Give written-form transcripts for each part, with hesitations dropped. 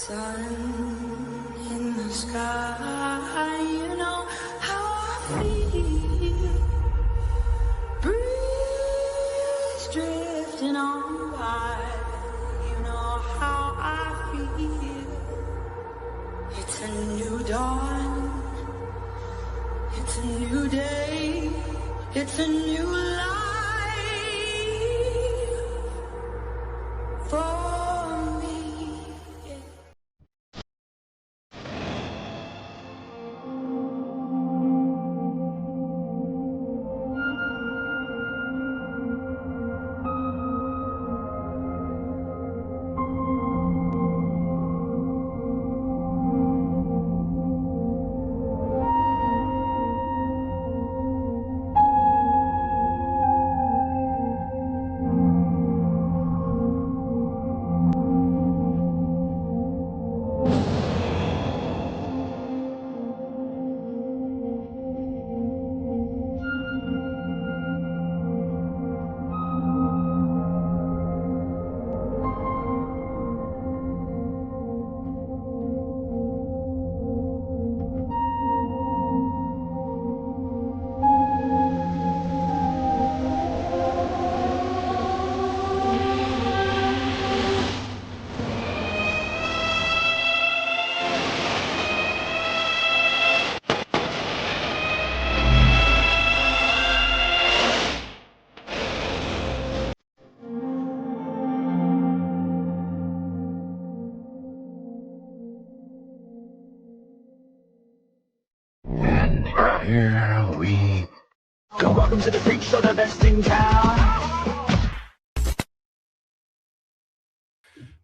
Sun in the sky, you know how I feel. Breeze drifting on by, you know how I feel. It's a new dawn, it's a new day, it's a new life for me. Here we go. Welcome to the freak show, the best in town.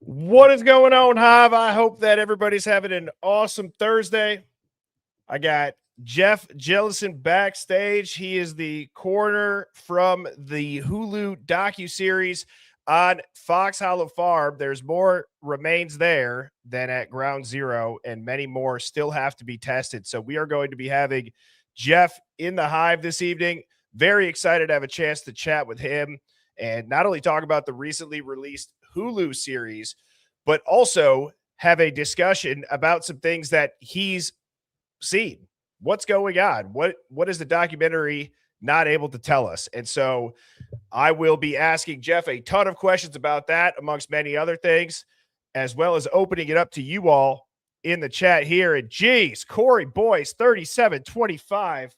What is going on, Hive? I hope that everybody's having an awesome Thursday. I got Jeff Jellison backstage. He is the coroner from the Hulu docuseries on Fox Hollow Farm. There's more remains there than at Ground Zero, and many more still have to be tested. So we are going to be having Jeff in the Hive this evening. Very excited to have a chance to chat with him and not only talk about the recently released Hulu series, but also have a discussion about some things that he's seen. What's going on? What is the documentary not able to tell us? And so I will be asking Jeff a ton of questions about that, amongst many other things, as well as opening it up to you all in the chat here. And geez, Corey Boyce, 3725,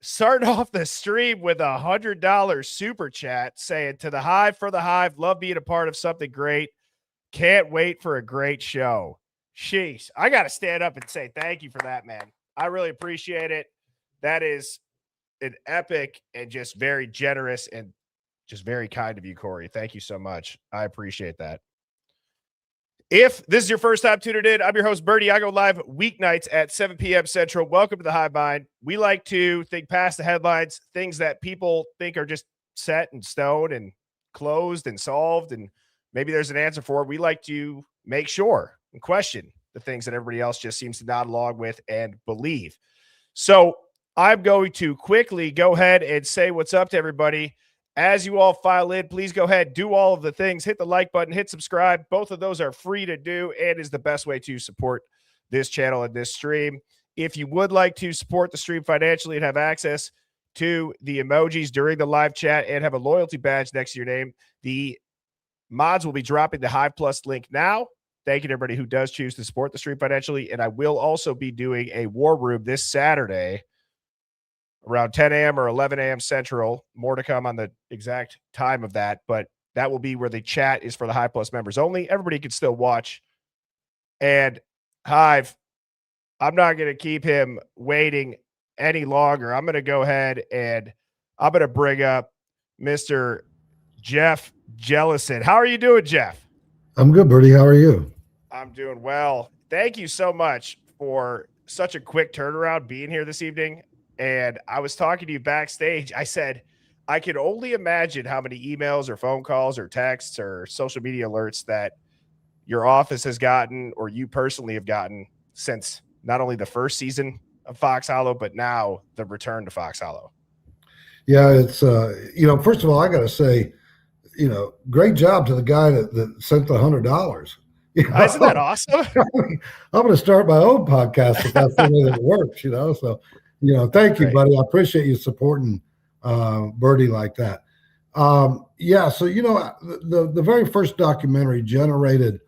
starting off the stream with $100 super chat saying, to the Hive for the Hive, love being a part of something great. Can't wait for a great show. Sheesh. I got to stand up and say thank you for that, man. I really appreciate it. That is an epic and just very generous and just very kind of you, Corey. Thank you so much. I appreciate that. If this is your first time tuning in, I'm your host, Bertie. I go live weeknights at 7 p.m. Central. Welcome to the Hive Mind. We like to think past the headlines, things that people think are just set in stone and closed and solved, and maybe there's an answer for it. We like to make sure and question the things that everybody else just seems to nod along with and believe. So I'm going to quickly go ahead and say what's up to everybody. As you all file in, please go ahead, do all of the things, hit the like button, hit subscribe. Both of those are free to do and is the best way to support this channel and this stream. If you would like to support the stream financially and have access to the emojis during the live chat and have a loyalty badge next to your name, the mods will be dropping the Hive Plus link now. Thank you to everybody who does choose to support the stream financially. And I will also be doing a war room this Saturday around 10 a.m. or 11 a.m. Central. More to come on the exact time of that, but that will be where the chat is for the Hive Plus members only. Everybody can still watch. And Hive, I'm not going to keep him waiting any longer. I'm going to go ahead and I'm going to bring up Mr. Jeff Jellison. How are you doing, Jeff? I'm good, Bertie. How are you? I'm doing well. Thank you so much for such a quick turnaround being here this evening. And I was talking to you backstage. I said, I can only imagine how many emails or phone calls or texts or social media alerts that your office has gotten or you personally have gotten since not only the first season of Fox Hollow, but now the return to Fox Hollow. Yeah, it's, first of all, I got to say, great job to the guy that sent the $100. Isn't that awesome? I'm going to start my own podcast if that's the way that it works, So, thank you, Right. buddy. I appreciate you supporting Birdie like that. Yeah, so the very first documentary generated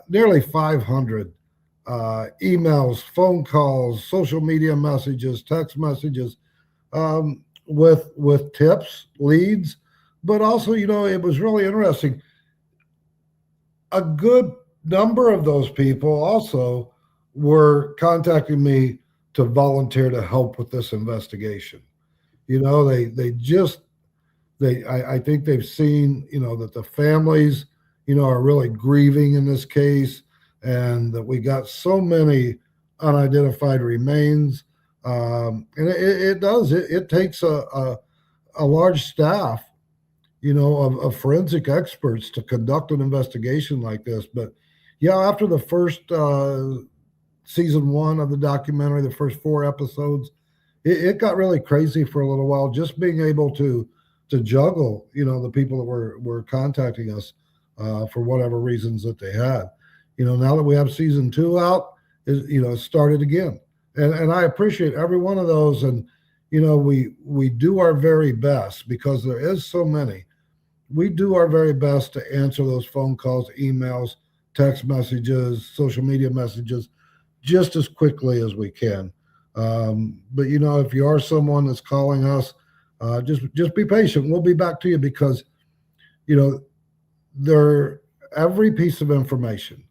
nearly 500 emails, phone calls, social media messages, text messages, with tips, leads, but also, it was really interesting. A good number of those people also were contacting me to volunteer to help with this investigation. I think they've seen, that the families, are really grieving in this case, and that we got so many unidentified remains. And it takes a large staff, of forensic experts to conduct an investigation like this. But yeah, after the first season 1 of the documentary, the first 4 episodes, it got really crazy for a little while, just being able to juggle, the people that were contacting us for whatever reasons that they had. Now that we have season 2 out, it started again. And I appreciate every one of those. And, we do our very best, because there is so many. We do our very best to answer those phone calls, emails, text messages, social media messages just as quickly as we can. But, if you are someone that's calling us, just be patient. We'll be back to you, because, every piece of information,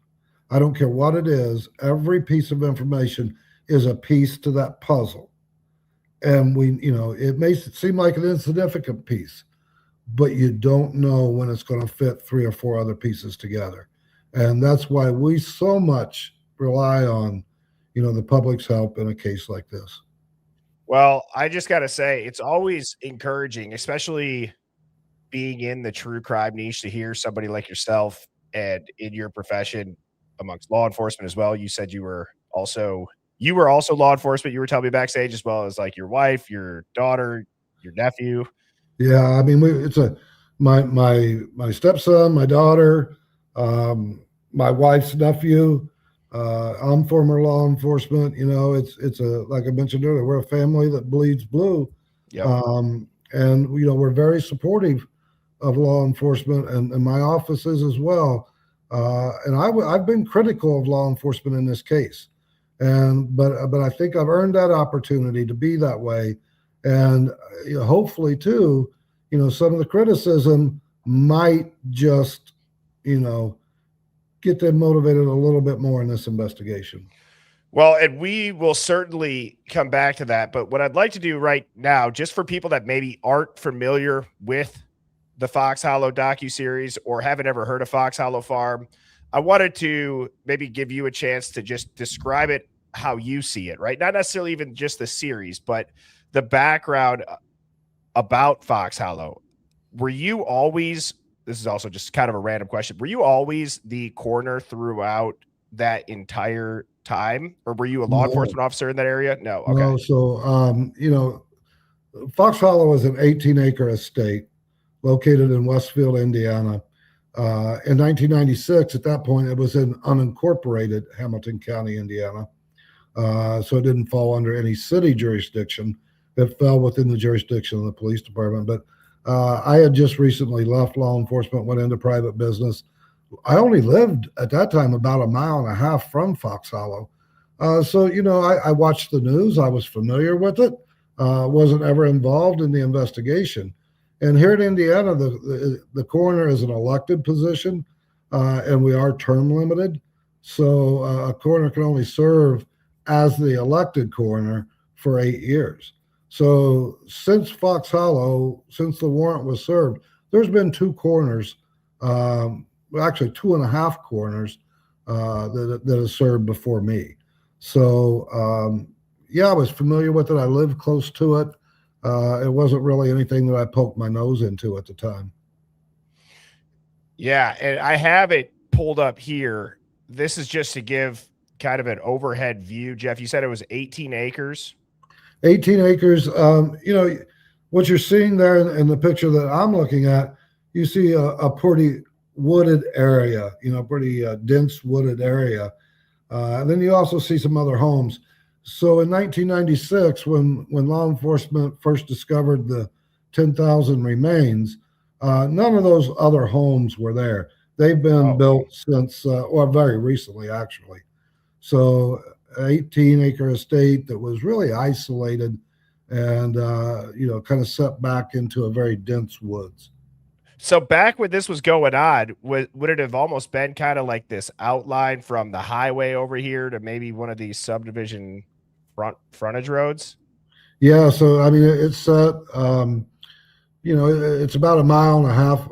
I don't care what it is, every piece of information is a piece to that puzzle. And it may seem like an insignificant piece, but you don't know when it's going to fit 3 or 4 other pieces together. And that's why we so much rely on, the public's help in a case like this. Well, I just got to say, it's always encouraging, especially being in the true crime niche, to hear somebody like yourself and in your profession amongst law enforcement as well. You said you were also law enforcement. You were telling me backstage, as well as like your wife, your daughter, your nephew. Yeah, I mean, it's my stepson, my daughter, my wife's nephew. I'm former law enforcement. It's like I mentioned earlier, we're a family that bleeds blue. Yep. And we're very supportive of law enforcement, and my office is as well. And I've been critical of law enforcement in this case, but I think I've earned that opportunity to be that way. And hopefully too, some of the criticism might just, get them motivated a little bit more in this investigation. Well, and we will certainly come back to that. But what I'd like to do right now, just for people that maybe aren't familiar with the Fox Hollow docuseries or haven't ever heard of Fox Hollow Farm, I wanted to maybe give you a chance to just describe it how you see it, right? Not necessarily even just the series, but the background about Fox Hollow. Were you always, this is also just kind of a random question, were you always the coroner throughout that entire time, or were you a law enforcement officer in that area? No. Okay. No, so, Fox Hollow is an 18-acre estate located in Westfield, Indiana. In 1996, at that point, it was in unincorporated Hamilton County, Indiana. So it didn't fall under any city jurisdiction. It fell within the jurisdiction of the police department. But I had just recently left law enforcement, went into private business. I only lived at that time about 1.5 miles from Fox Hollow. So, I watched the news. I was familiar with it. Wasn't ever involved in the investigation. And here in Indiana, the coroner is an elected position, and we are term limited. So a coroner can only serve as the elected coroner for 8 years. So since Fox Hollow, since the warrant was served, there's been 2 coroners, actually 2.5 coroners that have served before me. So, I was familiar with it. I lived close to it. It wasn't really anything that I poked my nose into at the time. Yeah, and I have it pulled up here. This is just to give kind of an overhead view. Jeff, you said it was 18 acres. 18 acres. What you're seeing there in the picture that I'm looking at, you see a pretty wooded area, pretty dense wooded area. And then you also see some other homes. So in 1996, when law enforcement first discovered the 10,000 remains, none of those other homes were there. They've been built since, very recently, actually. So 18-acre estate that was really isolated and, kind of set back into a very dense woods. So back when this was going on, would it have almost been kind of like this outline from the highway over here to maybe one of these subdivision frontage roads? Yeah. So, I mean, it's set, it's about a mile and a half,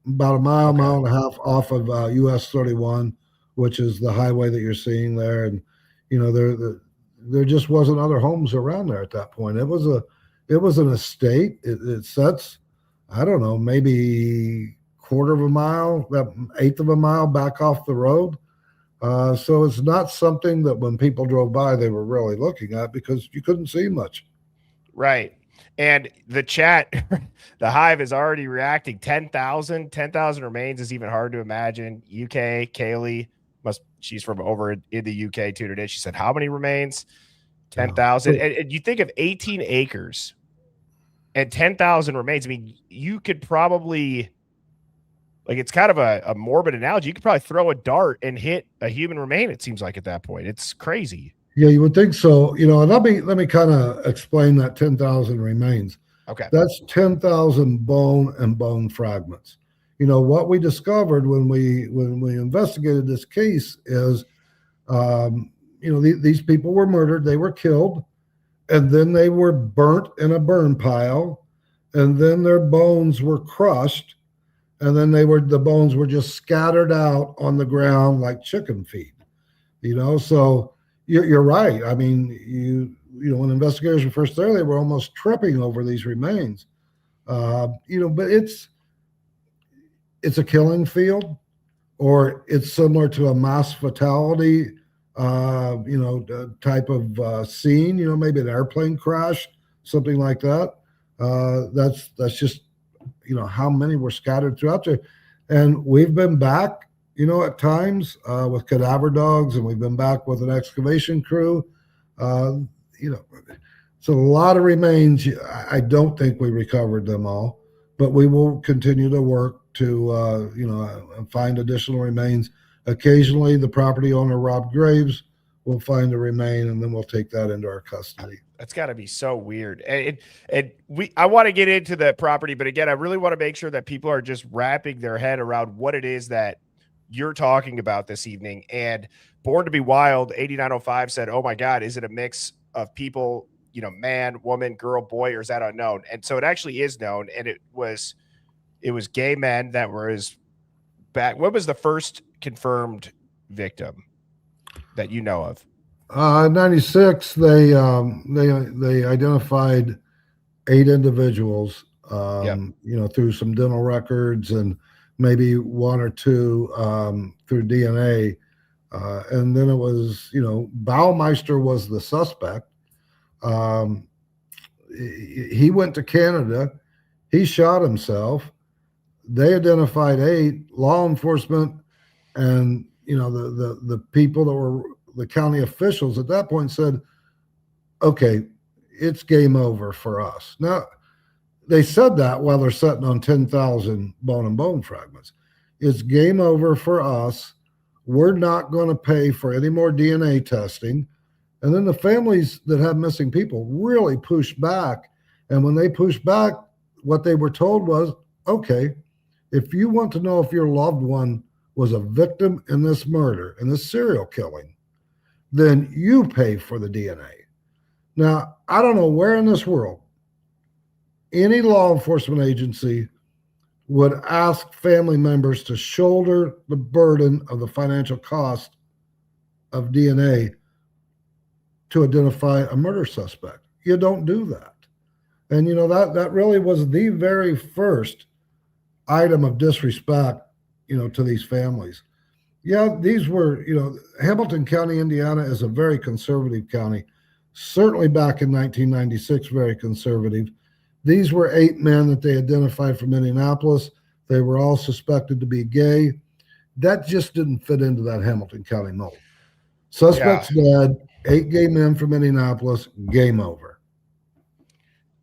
mile and a half off of US 31, which is the highway that you're seeing there. And, there just wasn't other homes around there at that point. It was an estate. It sets, I don't know, maybe quarter of a mile, eighth of a mile back off the road. So it's not something that when people drove by, they were really looking at because you couldn't see much. Right. And the chat, the Hive is already reacting. 10,000 remains is even hard to imagine. UK, Kaylee, she's from over in the UK tuned in. She said, how many remains? 10,000. And you think of 18 acres and 10,000 remains. I mean, you could probably, like, it's kind of a morbid analogy. You could probably throw a dart and hit a human remain, it seems like, at that point. It's crazy. Yeah, you would think so. And let me kind of explain that 10,000 remains. Okay. That's 10,000 bone and bone fragments. What we discovered when we investigated this case is, these people were murdered, they were killed, and then they were burnt in a burn pile, and then their bones were crushed, and then the bones were just scattered out on the ground like chicken feed. So you're right. I mean, when investigators were first there, they were almost tripping over these remains. But it's a killing field, or it's similar to a mass fatality type of scene, maybe an airplane crash, something like that. That's just, how many were scattered throughout there. And we've been back, at times with cadaver dogs, and we've been back with an excavation crew. It's a lot of remains. I don't think we recovered them all, but we will continue to work to, find additional remains. Occasionally, the property owner, Rob Graves, will find a remain, and then we'll take that into our custody. That's got to be so weird. And I want to get into the property, but again, I really want to make sure that people are just wrapping their head around what it is that you're talking about this evening. And Born to Be Wild 8905 said, oh my God, is it a mix of people, man, woman, girl, boy, or is that unknown? And so it actually is known. And it was gay men that were back. What was the first confirmed victim that you know of? 96, they identified 8 individuals, through some dental records and maybe 1 or 2 through DNA. And then it was, Baumeister was the suspect. He went to Canada. He shot himself. They identified 8. Law enforcement and, the people that were the county officials at that point said, okay, it's game over for us. Now, they said that while they're sitting on 10,000 bone and bone fragments. It's game over for us. We're not going to pay for any more DNA testing. And then the families that have missing people really pushed back. And when they pushed back, what they were told was, okay, if you want to know if your loved one was a victim in this murder, in this serial killing, then you pay for the DNA. Now, I don't know where in this world any law enforcement agency would ask family members to shoulder the burden of the financial cost of DNA to identify a murder suspect. You don't do that. And, that really was the very first item of disrespect, to these families. Yeah, these were, Hamilton County, Indiana is a very conservative county. Certainly back in 1996, very conservative. These were 8 men that they identified from Indianapolis. They were all suspected to be gay. That just didn't fit into that Hamilton County mold. Suspects dead, 8 gay men from Indianapolis, game over.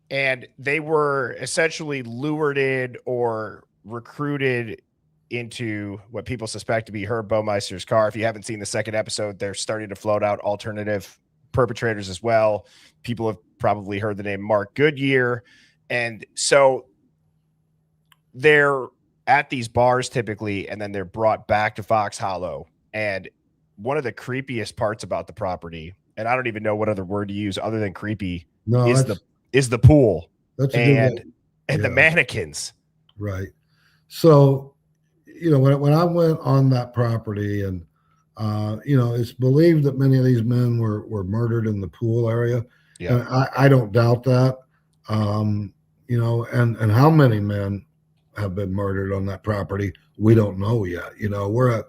And they were essentially lured in or recruited into what people suspect to be Herb Baumeister's car. If you haven't seen the second episode, they're starting to float out alternative perpetrators as well. People have probably heard the name Mark Goodyear. And so they're at these bars typically, and then they're brought back to Fox Hollow. And one of the creepiest parts about the property, and I don't even know what other word to use other than creepy, is the pool and the mannequins. Right. So, when I went on that property, and it's believed that many of these men were murdered in the pool area. Yeah. And I don't doubt that. And how many men have been murdered on that property, we don't know yet. We're at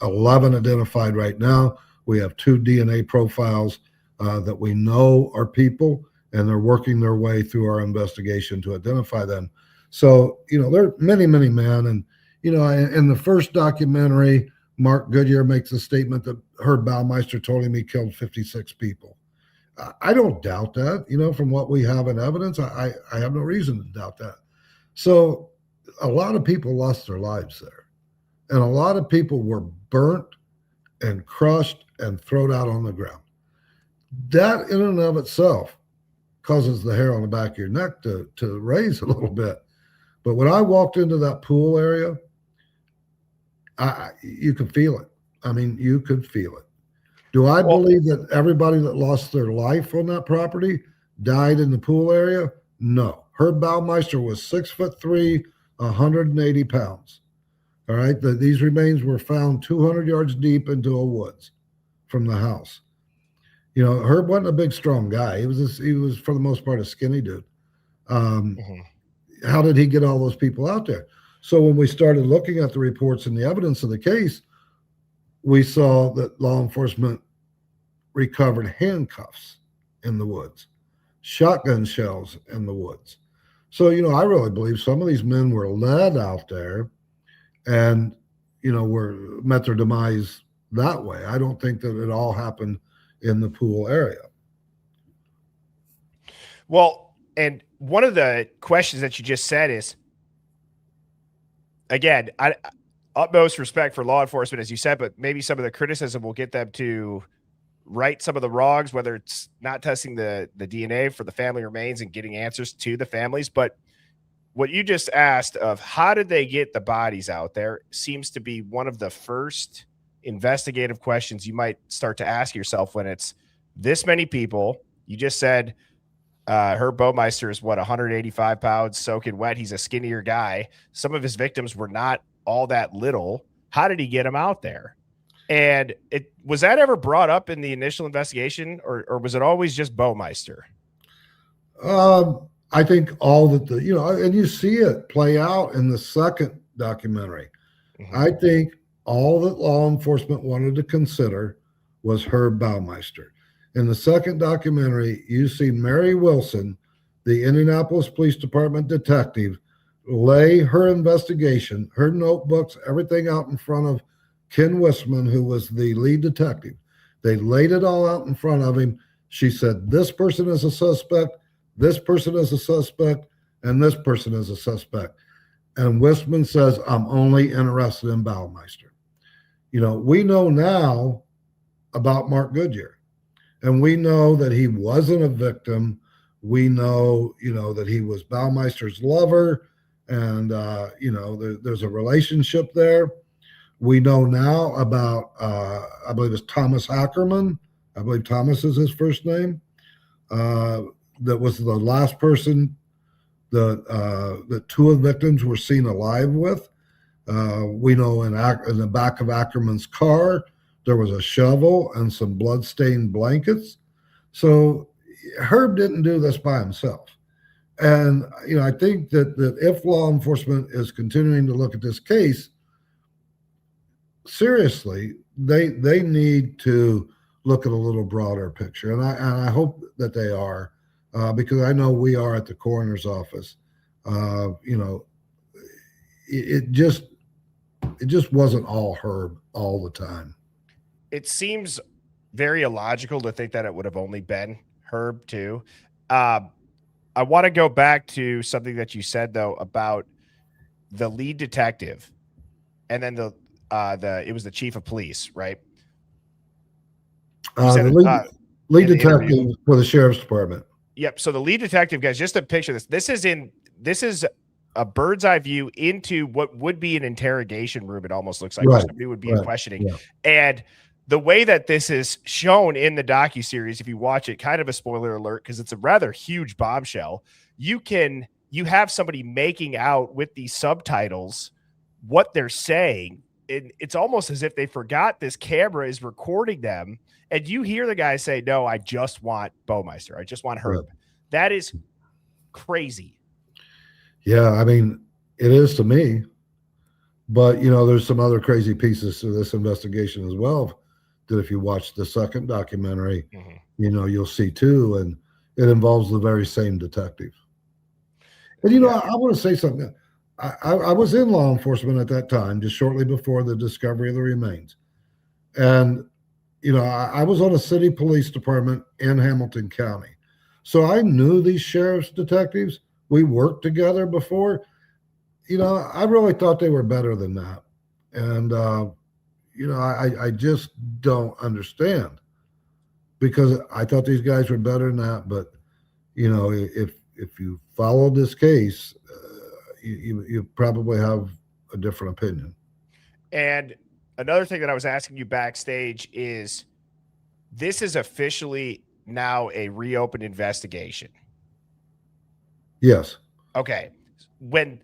11 identified right now. We have 2 DNA profiles that we know are people, and they're working their way through our investigation to identify them. So, there are many, many men. And, in the first documentary, Mark Goodyear makes a statement that Herb Baumeister told him he killed 56 people. I don't doubt that, from what we have in evidence. I have no reason to doubt that. So a lot of people lost their lives there. And a lot of people were burnt and crushed and thrown out on the ground. That in and of itself causes the hair on the back of your neck to raise a little bit. But when I walked into that pool area, you could feel it. I mean, you could feel it. Do I believe that everybody that lost their life on that property died in the pool area? No. Herb Baumeister was 6'3", 180 pounds. All right. These remains were found 200 yards deep into a woods from the house. Herb wasn't a big, strong guy. He was for the most part a skinny dude. How did he get all those people out there? So when we started looking at the reports and the evidence of the case, we saw that law enforcement recovered handcuffs in the woods, shotgun shells in the woods. So, I really believe some of these men were led out there and, met their demise that way. I don't think that it all happened in the pool area. Well, and one of the questions that you just said is, again, utmost respect for law enforcement, as you said, but maybe some of the criticism will get them to right some of the wrongs, whether it's not testing the DNA for the family remains and getting answers to the families. But what you just asked of how did they get the bodies out there seems to be one of the first investigative questions you might start to ask yourself when it's this many people. You just said Herb Baumeister is 185 pounds, soaking wet. He's a skinnier guy. Some of his victims were not all that little. How did he get them out there? And was that ever brought up in the initial investigation, or was it always just Baumeister? I think all that and you see it play out in the second documentary. Mm-hmm. I think all that law enforcement wanted to consider was Herb Baumeister. In the second documentary, you see Mary Wilson, the Indianapolis Police Department detective, lay her investigation, her notebooks, everything out in front of Ken Wisman, who was the lead detective. They laid it all out in front of him. She said, this person is a suspect, this person is a suspect, and this person is a suspect. And Wisman says, I'm only interested in Baumeister. We know now about Mark Goodyear. And we know that he wasn't a victim. We know, that he was Baumeister's lover, and, there's a relationship there. We know now about, I believe it's Thomas Ackerman. I believe Thomas is his first name. That was the last person that 2 of the victims were seen alive with. We know in the back of Ackerman's car, there was a shovel and some blood-stained blankets. So Herb didn't do this by himself. And, I think that if law enforcement is continuing to look at this case seriously, they need to look at a little broader picture. And I hope that they are, because I know we are at the coroner's office. it just wasn't all Herb all the time. It seems very illogical to think that it would have only been Herb too. I want to go back to something that you said though about the lead detective, and then it was the chief of police, right? The lead detective for the sheriff's department. Yep. So the lead detective, guys, just to picture this. This is a bird's eye view into what would be an interrogation room. It almost looks like, where somebody would be questioning. Yeah. And the way that this is shown in the docuseries, if you watch it, kind of a spoiler alert, because it's a rather huge bombshell. You have somebody making out with these subtitles what they're saying. It's almost as if they forgot this camera is recording them. And you hear the guy say, "No, I just want Baumeister. I just want Herb." Right. That is crazy. Yeah, I mean, it is to me. But, there's some other crazy pieces to this investigation as well, that if you watch the second documentary, you'll see too. And it involves the very same detective. And, I want to say something. I was in law enforcement at that time, just shortly before the discovery of the remains. And, I was on a city police department in Hamilton County. So I knew these sheriff's detectives. We worked together before. I really thought they were better than that. And, I just don't understand, because I thought these guys were better than that. But, if you followed this case, you probably have a different opinion. And another thing that I was asking you backstage is, this is officially now a reopened investigation. Yes. Okay. When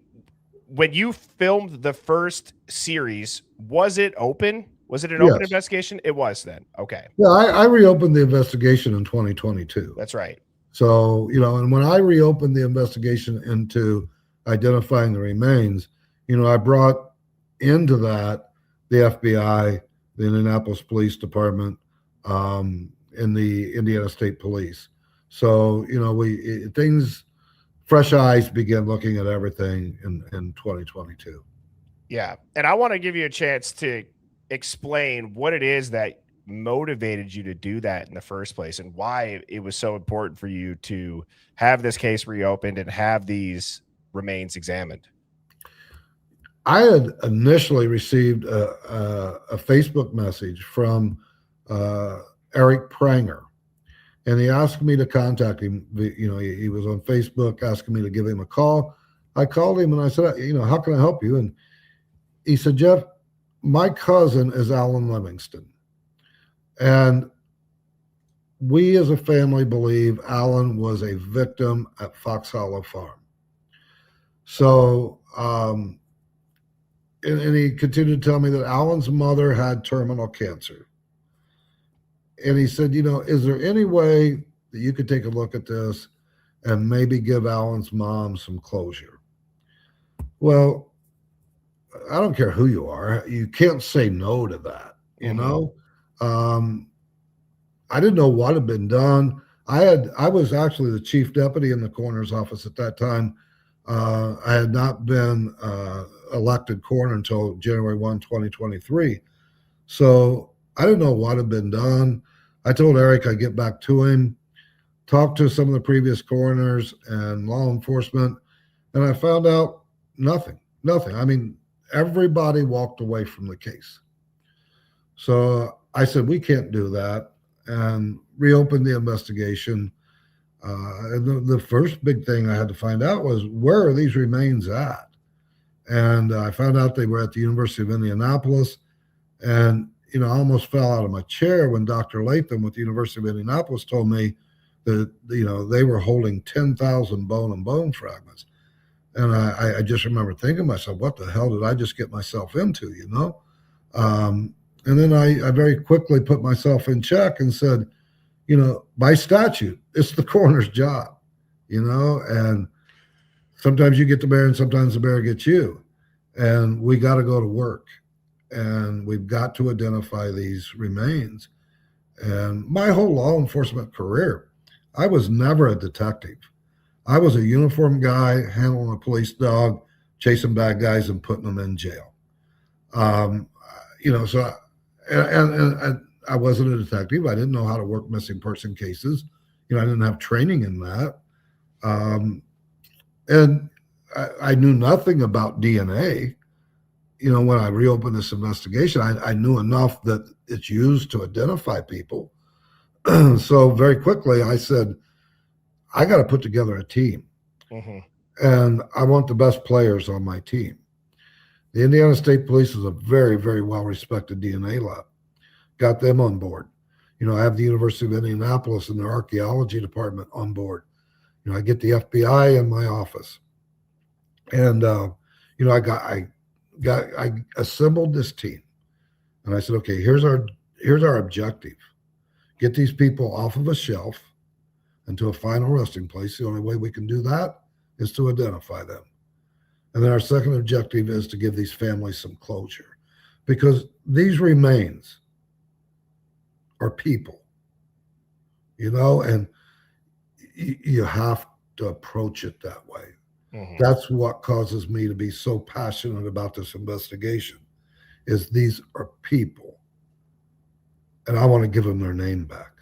you filmed the first series, was it open? Was it an open investigation? It was then. Okay. Yeah, I reopened the investigation in 2022. That's right. So, and when I reopened the investigation into identifying the remains, I brought into that the FBI, the Indianapolis Police Department, and the Indiana State Police. So, fresh eyes began looking at everything in 2022. Yeah. And I want to give you a chance to explain what it is that motivated you to do that in the first place, and why it was so important for you to have this case reopened and have these remains examined. I had initially received a Facebook message from Eric Pranger, and he asked me to contact him. He was on Facebook asking me to give him a call. I called him and I said, how can I help you? And he said, Jeff, my cousin is Alan Livingston. And we as a family believe Alan was a victim at Fox Hollow Farm. So, and he continued to tell me that Alan's mother had terminal cancer. And he said, is there any way that you could take a look at this and maybe give Alan's mom some closure? Well, I don't care who you are. You can't say no to that, I didn't know what had been done. I was actually the chief deputy in the coroner's office at that time. I had not been elected coroner until January 1, 2023. So I didn't know what had been done. I told Eric I'd get back to him, talked to some of the previous coroners and law enforcement, and I found out nothing. I mean, everybody walked away from the case. So I said, we can't do that, and reopened the investigation. And the first big thing I had to find out was, where are these remains at? And I found out they were at the University of Indianapolis. And, I almost fell out of my chair when Dr. Latham with the University of Indianapolis told me that, they were holding 10,000 bone and bone fragments. And I just remember thinking to myself, what the hell did I just get myself into, And then I very quickly put myself in check and said, by statute, it's the coroner's job, and sometimes you get the bear and sometimes the bear gets you. And we got to go to work, and we've got to identify these remains. And my whole law enforcement career, I was never a detective. I was a uniformed guy handling a police dog, chasing bad guys and putting them in jail. You know, so and I wasn't a detective. I didn't know how to work missing person cases. You know, I didn't have training in that. And I knew nothing about DNA. You know, when I reopened this investigation, I knew enough that it's used to identify people. So very quickly, I said, I got to put together a team. Mm-hmm. And I want the best players on my team. The Indiana State Police is a very, very well-respected DNA lab. Got them on board. You know, I have the University of Indianapolis and their archaeology department on board. You know, I get the FBI in my office. And, you know, I assembled this team. And I said, okay, here's our objective. Get these people off of a shelf and to a final resting place. The only way we can do that is to identify them. And then our second objective is to give these families some closure, because these remains are people, you know, and you have to approach it that way. Mm-hmm. That's what causes me to be so passionate about this investigation, is these are people, and I want to give them their name back.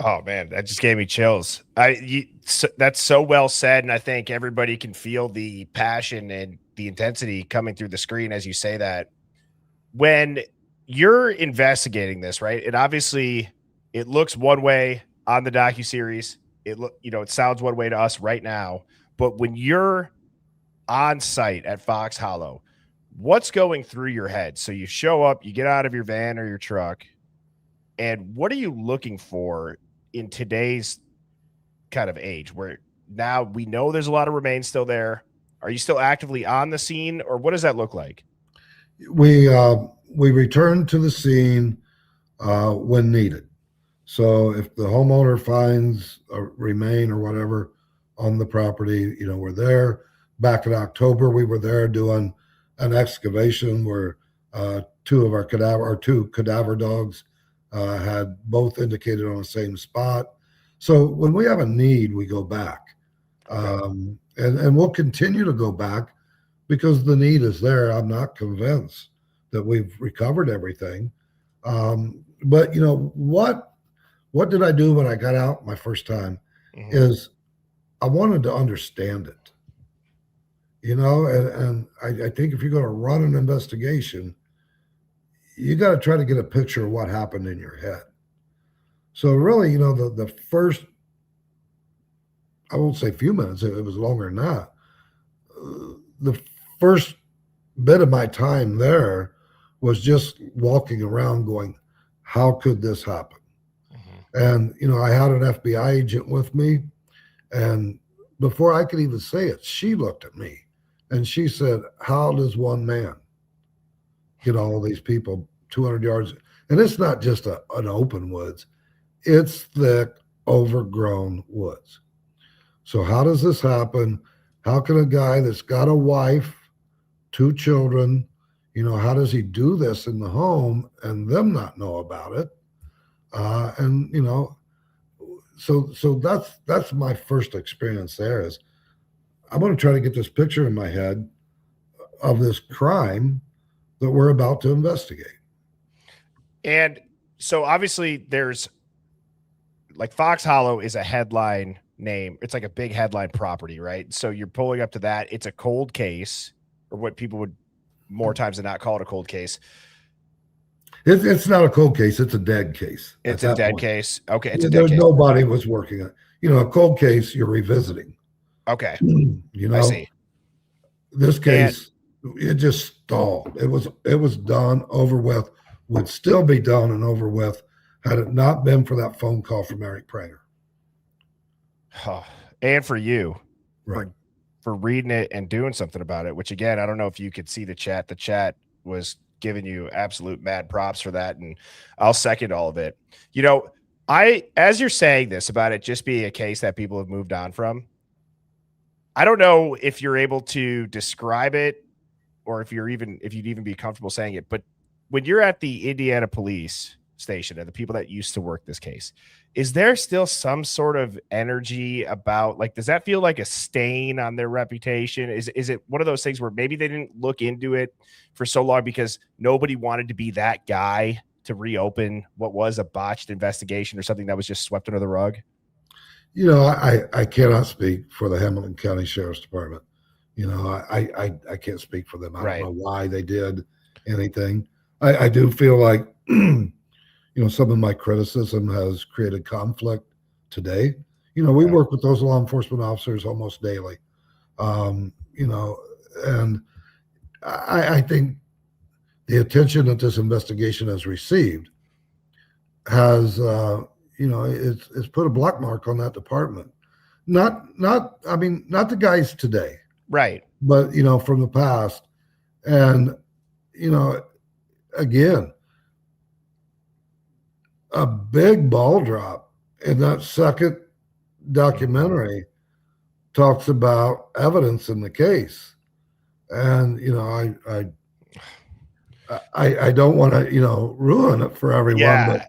Oh man, that just gave me chills. That's so well said, and I think everybody can feel the passion and the intensity coming through the screen as you say that. When you're investigating this, right? It obviously it looks one way on the docuseries. It sounds one way to us right now, but when you're on site at Fox Hollow, what's going through your head? So you show up, you get out of your van or your truck, and what are you looking for in today's kind of age where now we know there's a lot of remains still there? Are you still actively on the scene, or what does that look like? We return to the scene when needed. So if the homeowner finds a remain or whatever on the property, you know, we're there. Back in October, we were there doing an excavation where two cadaver dogs had both indicated on the same spot. So when we have a need, we go back. And we'll continue to go back because the need is there. I'm not convinced that we've recovered everything. But, you know, what did I do when I got out my first time? Mm-hmm. Is I wanted to understand it. You know, and I think if you're going to run an investigation, you got to try to get a picture of what happened in your head. So really, you know, the first, I won't say few minutes, it was longer than that. The first bit of my time there was just walking around going, how could this happen? Mm-hmm. And, you know, I had an FBI agent with me, and before I could even say it, she looked at me and she said, how does one man get all of these people 200 yards? And it's not just an open woods. It's thick, overgrown woods. So how does this happen? How can a guy that's got a wife, 2 children, you know, how does he do this in the home and them not know about it? And, you know, so that's my first experience there is I'm going to try to get this picture in my head of this crime that we're about to investigate. And so obviously there's like Fox Hollow is a headline name. It's like a big headline property, right? So you're pulling up to that. It's a cold case, or what people would more times than not call it a cold case. It's not a cold case. It's a dead case. It's a dead case. Okay. It's a dead case. Nobody was working on it. You know, a cold case, you're revisiting. Okay. You know, I see. This case, it just stalled. It was done, over with, would still be done and over with had it not been for that phone call from Eric Pranger. Oh, and for you, right, for reading it and doing something about it, which again, I don't know if you could see the chat. The chat was giving you absolute mad props for that. And I'll second all of it. You know, as you're saying this about it just being a case that people have moved on from, I don't know if you're able to describe it or if you'd even be comfortable saying it, but when you're at the Indiana police station and the people that used to work this case, is there still some sort of energy about, like, does that feel like a stain on their reputation? Is it one of those things where maybe they didn't look into it for so long because nobody wanted to be that guy to reopen what was a botched investigation or something that was just swept under the rug? You know, I cannot speak for the Hamilton County Sheriff's Department. You know, I can't speak for them. I don't know why they did anything. I do feel like, you know, some of my criticism has created conflict today. You know, we work with those law enforcement officers almost daily. You know, and I think the attention that this investigation has received has, you know, it's put a black mark on that department. Not the guys today, right? But, you know, from the past. And, you know, again, a big ball drop in that second documentary talks about evidence in the case. And, you know, I don't want to, you know, ruin it for everyone. Yeah. But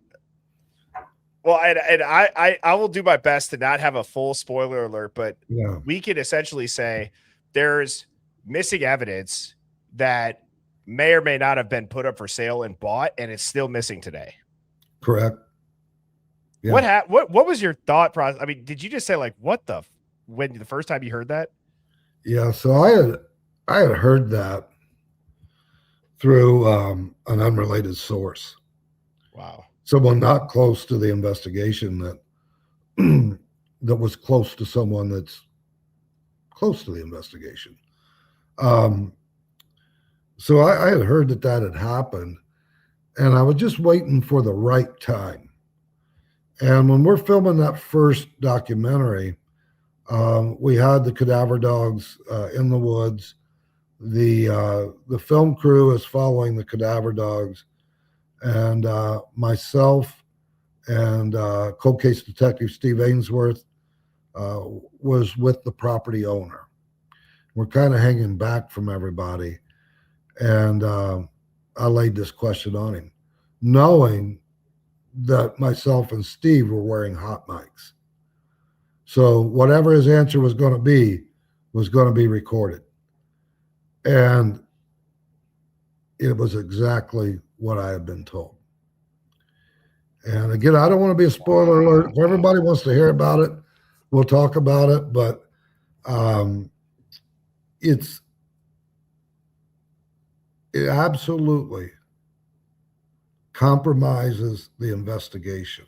well, and I will do my best to not have a full spoiler alert, but yeah, we could essentially say there's missing evidence that may or may not have been put up for sale and bought, and it's still missing today. Correct. Yeah. What was your thought process? I mean, did you just say like, when the first time you heard that? Yeah. So I had heard that through an unrelated source. Wow. Someone not close to the investigation that that was close to someone that's close to the investigation. So I had heard that had happened, and I was just waiting for the right time. And when we're filming that first documentary, we had the cadaver dogs in the woods. The film crew is following the cadaver dogs, and myself and cold case detective Steve Ainsworth was with the property owner. We're kind of hanging back from everybody, and I laid this question on him, knowing that myself and Steve were wearing hot mics. So whatever his answer was going to be recorded. And it was exactly what I had been told. And again, I don't want to be a spoiler alert. If everybody wants to hear about it, we'll talk about it. But it absolutely compromises the investigation.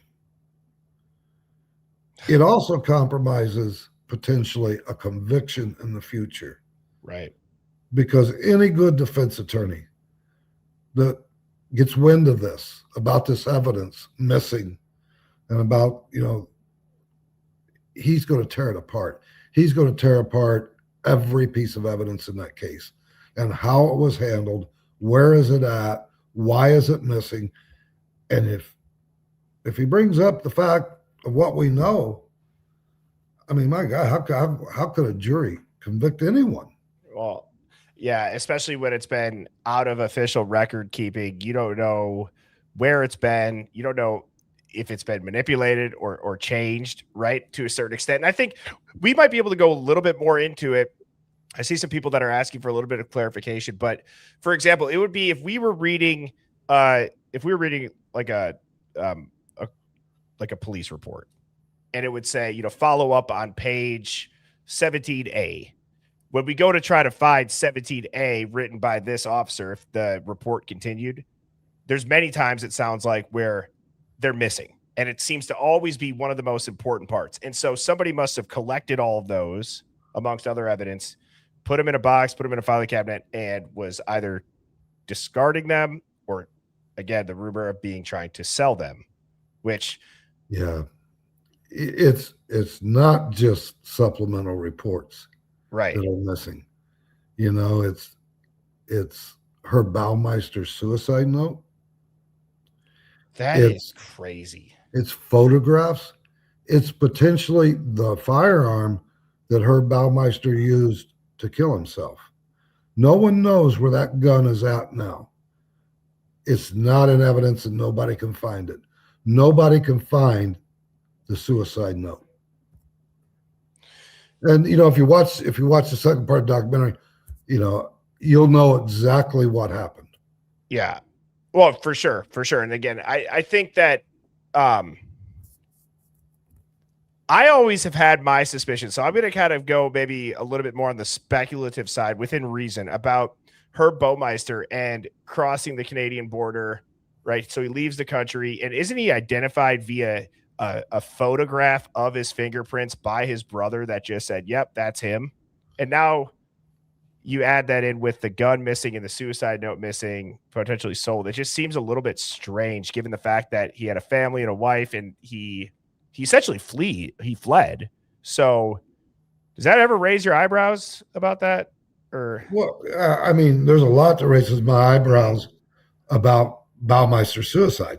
It also compromises potentially a conviction in the future. Right. Because any good defense attorney that gets wind of this, about this evidence missing, and about, you know, he's going to tear it apart. He's going to tear apart every piece of evidence in that case and how it was handled, where is it at, why is it missing? And if he brings up the fact of what we know, I mean, my God, how could a jury convict anyone? Well, yeah, especially when it's been out of official record keeping. You don't know where it's been. You don't know if it's been manipulated or changed, right, to a certain extent. And I think we might be able to go a little bit more into it. I see some people that are asking for a little bit of clarification. But for example, it would be if we were reading like a police report, and it would say, you know, follow up on page 17A. When we go to try to find 17A written by this officer, if the report continued, there's many times it sounds like where they're missing. And it seems to always be one of the most important parts. And so somebody must have collected all of those amongst other evidence, put them in a box, put them in a filing cabinet, and was either discarding them or, again, the rumor of being trying to sell them, which. Yeah, it's not just supplemental reports. Right. That are missing. You know, it's Herb Baumeister's suicide note. That is crazy. It's photographs. It's potentially the firearm that Herb Baumeister used to kill himself. No one knows where that gun is at now. It's not in evidence and nobody can find it. Nobody can find the suicide note. And if you watch the second part of the documentary, you'll know exactly what happened. Yeah. Well, for sure. And again, I think that I always have had my suspicions. So I'm going to kind of go maybe a little bit more on the speculative side within reason about Herb Baumeister and crossing the Canadian border, right? So he leaves the country, and isn't he identified via a photograph of his fingerprints by his brother that just said, yep, that's him. And now you add that in with the gun missing and the suicide note missing, potentially sold. It just seems a little bit strange given the fact that he had a family and a wife, and he essentially fled. So does that ever raise your eyebrows about that? Or well, I mean, there's a lot that raises my eyebrows about Baumeister's suicide.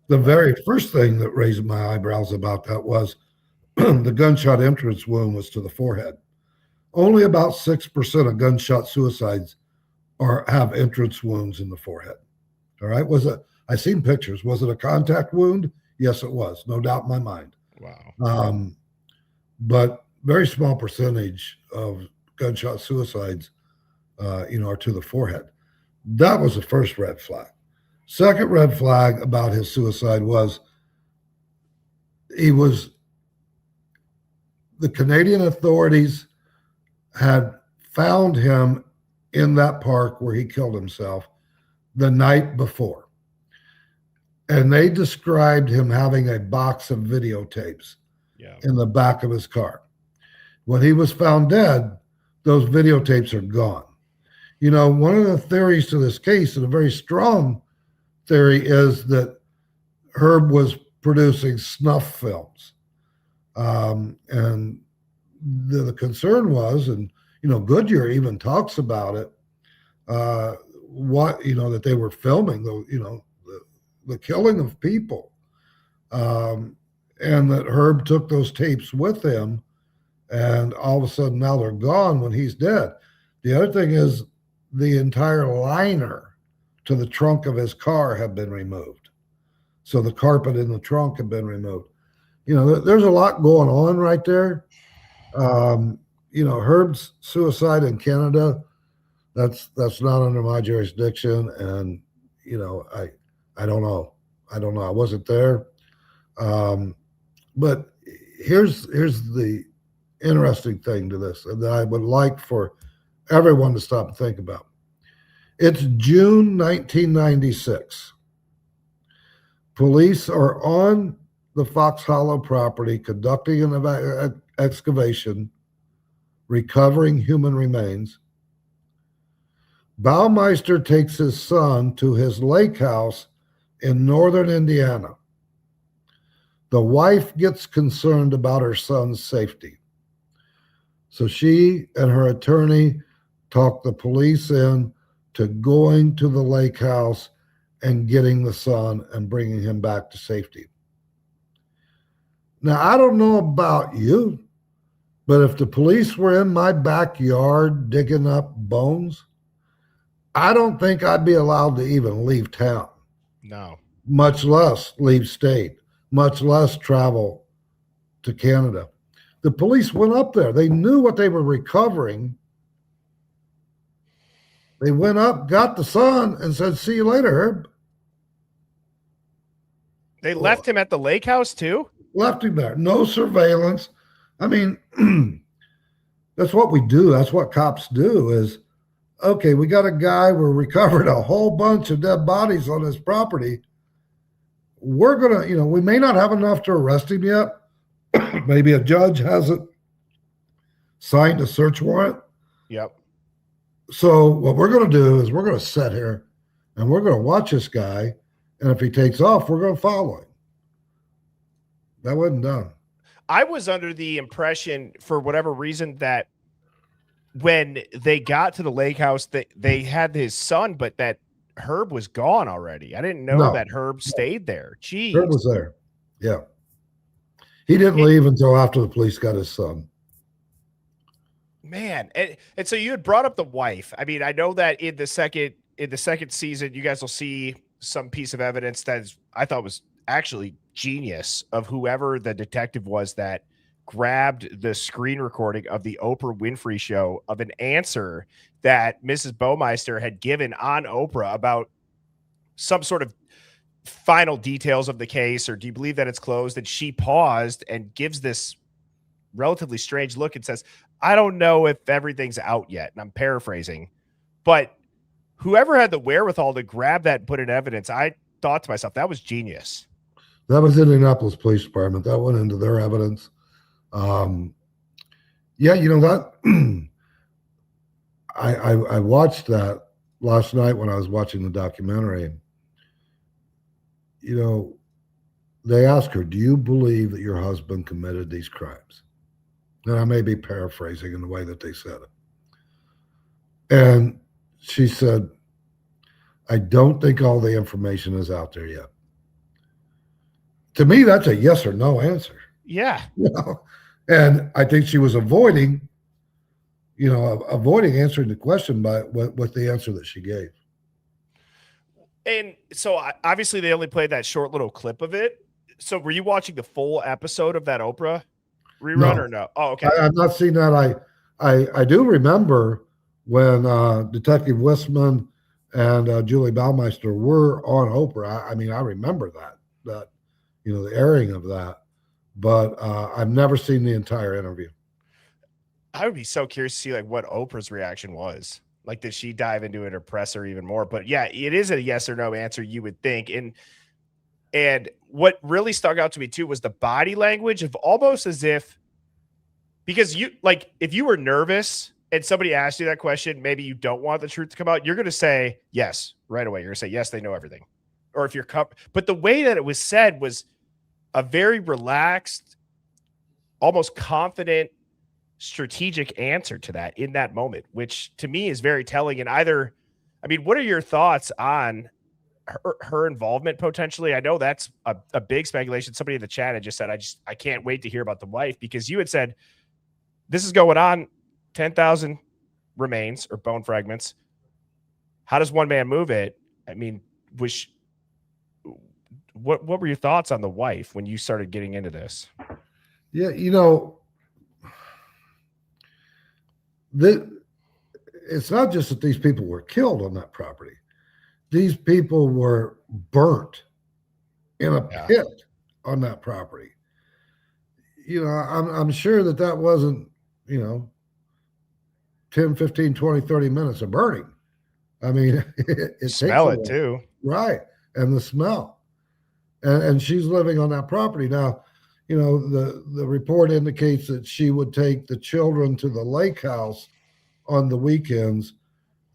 The very first thing that raised my eyebrows about that was the gunshot entrance wound was to the forehead. Only about 6% of gunshot suicides have entrance wounds in the forehead. All right. I seen pictures. Was it a contact wound? Yes, it was. No doubt in my mind. Wow. But very small percentage of gunshot suicides, are to the forehead. That was the first red flag. Second red flag about his suicide was the Canadian authorities had found him in that park where he killed himself the night before. And they described him having a box of videotapes in the back of his car. When he was found dead, those videotapes are gone. One of the theories to this case, and a very strong theory, is that Herb was producing snuff films. And the concern was, and Goodyear even talks about it, that they were filming the killing of people, and that Herb took those tapes with him, and all of a sudden now they're gone when he's dead. The other thing is the entire liner to the trunk of his car had been removed. So the carpet in the trunk had been removed. There's a lot going on right there. Herb's suicide in Canada, that's not under my jurisdiction. And, I don't know. I wasn't there. But here's the interesting thing to this, and that I would like for everyone to stop and think about. It's June 1996. Police are on the Fox Hollow property conducting an excavation, recovering human remains. Baumeister takes his son to his lake house in northern Indiana. The wife gets concerned about her son's safety. So she and her attorney talk the police in to going to the lake house and getting the son and bringing him back to safety. Now, I don't know about you, but if the police were in my backyard digging up bones, I don't think I'd be allowed to even leave town. No. Much less leave state, much less travel to Canada. The police went up there. They knew what they were recovering. They went up, got the son, and said, "See you later, Herb." They left him at the lake house too? Left him there. No surveillance. I mean, that's what we do. That's what cops do is, okay, we got a guy, we're recovered a whole bunch of dead bodies on his property. We're going to, we may not have enough to arrest him yet. Maybe a judge hasn't signed a search warrant. Yep. So what we're going to do is we're going to sit here and we're going to watch this guy. And if he takes off, we're going to follow him. That wasn't done. I was under the impression, for whatever reason, that when they got to the lake house, they had his son, but that Herb was gone already. I didn't know that Herb stayed there. Jeez. Herb was there. Yeah. He didn't leave until after the police got his son. Man. And so you had brought up the wife. I mean, I know that in the second season, you guys will see some piece of evidence that I thought was actually genius of whoever the detective was that grabbed the screen recording of the Oprah Winfrey show of an answer that Mrs. Baumeister had given on Oprah about some sort of final details of the case, or do you believe that it's closed? And she paused and gives this relatively strange look and says, I don't know if everything's out yet. And I'm paraphrasing, but whoever had the wherewithal to grab that and put in evidence, I thought to myself, that was genius. That was Indianapolis Police Department. That went into their evidence. Yeah, you know that I watched that last night when I was watching the documentary. You know, they asked her, do you believe that your husband committed these crimes? And I may be paraphrasing in the way that they said it. And she said, I don't think all the information is out there yet. To me, that's a yes or no answer. Yeah. You know? And I think she was avoiding answering the question by with the answer that she gave. And so obviously they only played that short little clip of it. So were you watching the full episode of that Oprah rerun or no? Oh, okay. I've not seen that. I do remember when Detective Wissman and Julie Baumeister were on Oprah. I mean, I remember that the airing of that, but I've never seen the entire interview. I would be so curious to see like what Oprah's reaction was. Like, did she dive into it or press her even more? But yeah, it is a yes or no answer, you would think. And what really stuck out to me too was the body language of almost as if, because you like, if you were nervous and somebody asked you that question, maybe you don't want the truth to come out, you're going to say yes right away. You're going to say, yes, they know everything. Or if you're but the way that it was said was a very relaxed, almost confident, strategic answer to that in that moment, which to me is very telling. And what are your thoughts on her involvement potentially? I know that's a big speculation. Somebody in the chat had just said, I can't wait to hear about the wife, because you had said this is going on, 10,000 remains or bone fragments. How does one man move it? I mean, what were your thoughts on the wife when you started getting into this? Yeah, it's not just that these people were killed on that property. These people were burnt in a pit on that property. I'm sure that wasn't, 10, 15, 20, 30 minutes of burning. I mean, it smell takes it too. Right. And the smell. And she's living on that property. Now, the report indicates that she would take the children to the lake house on the weekends.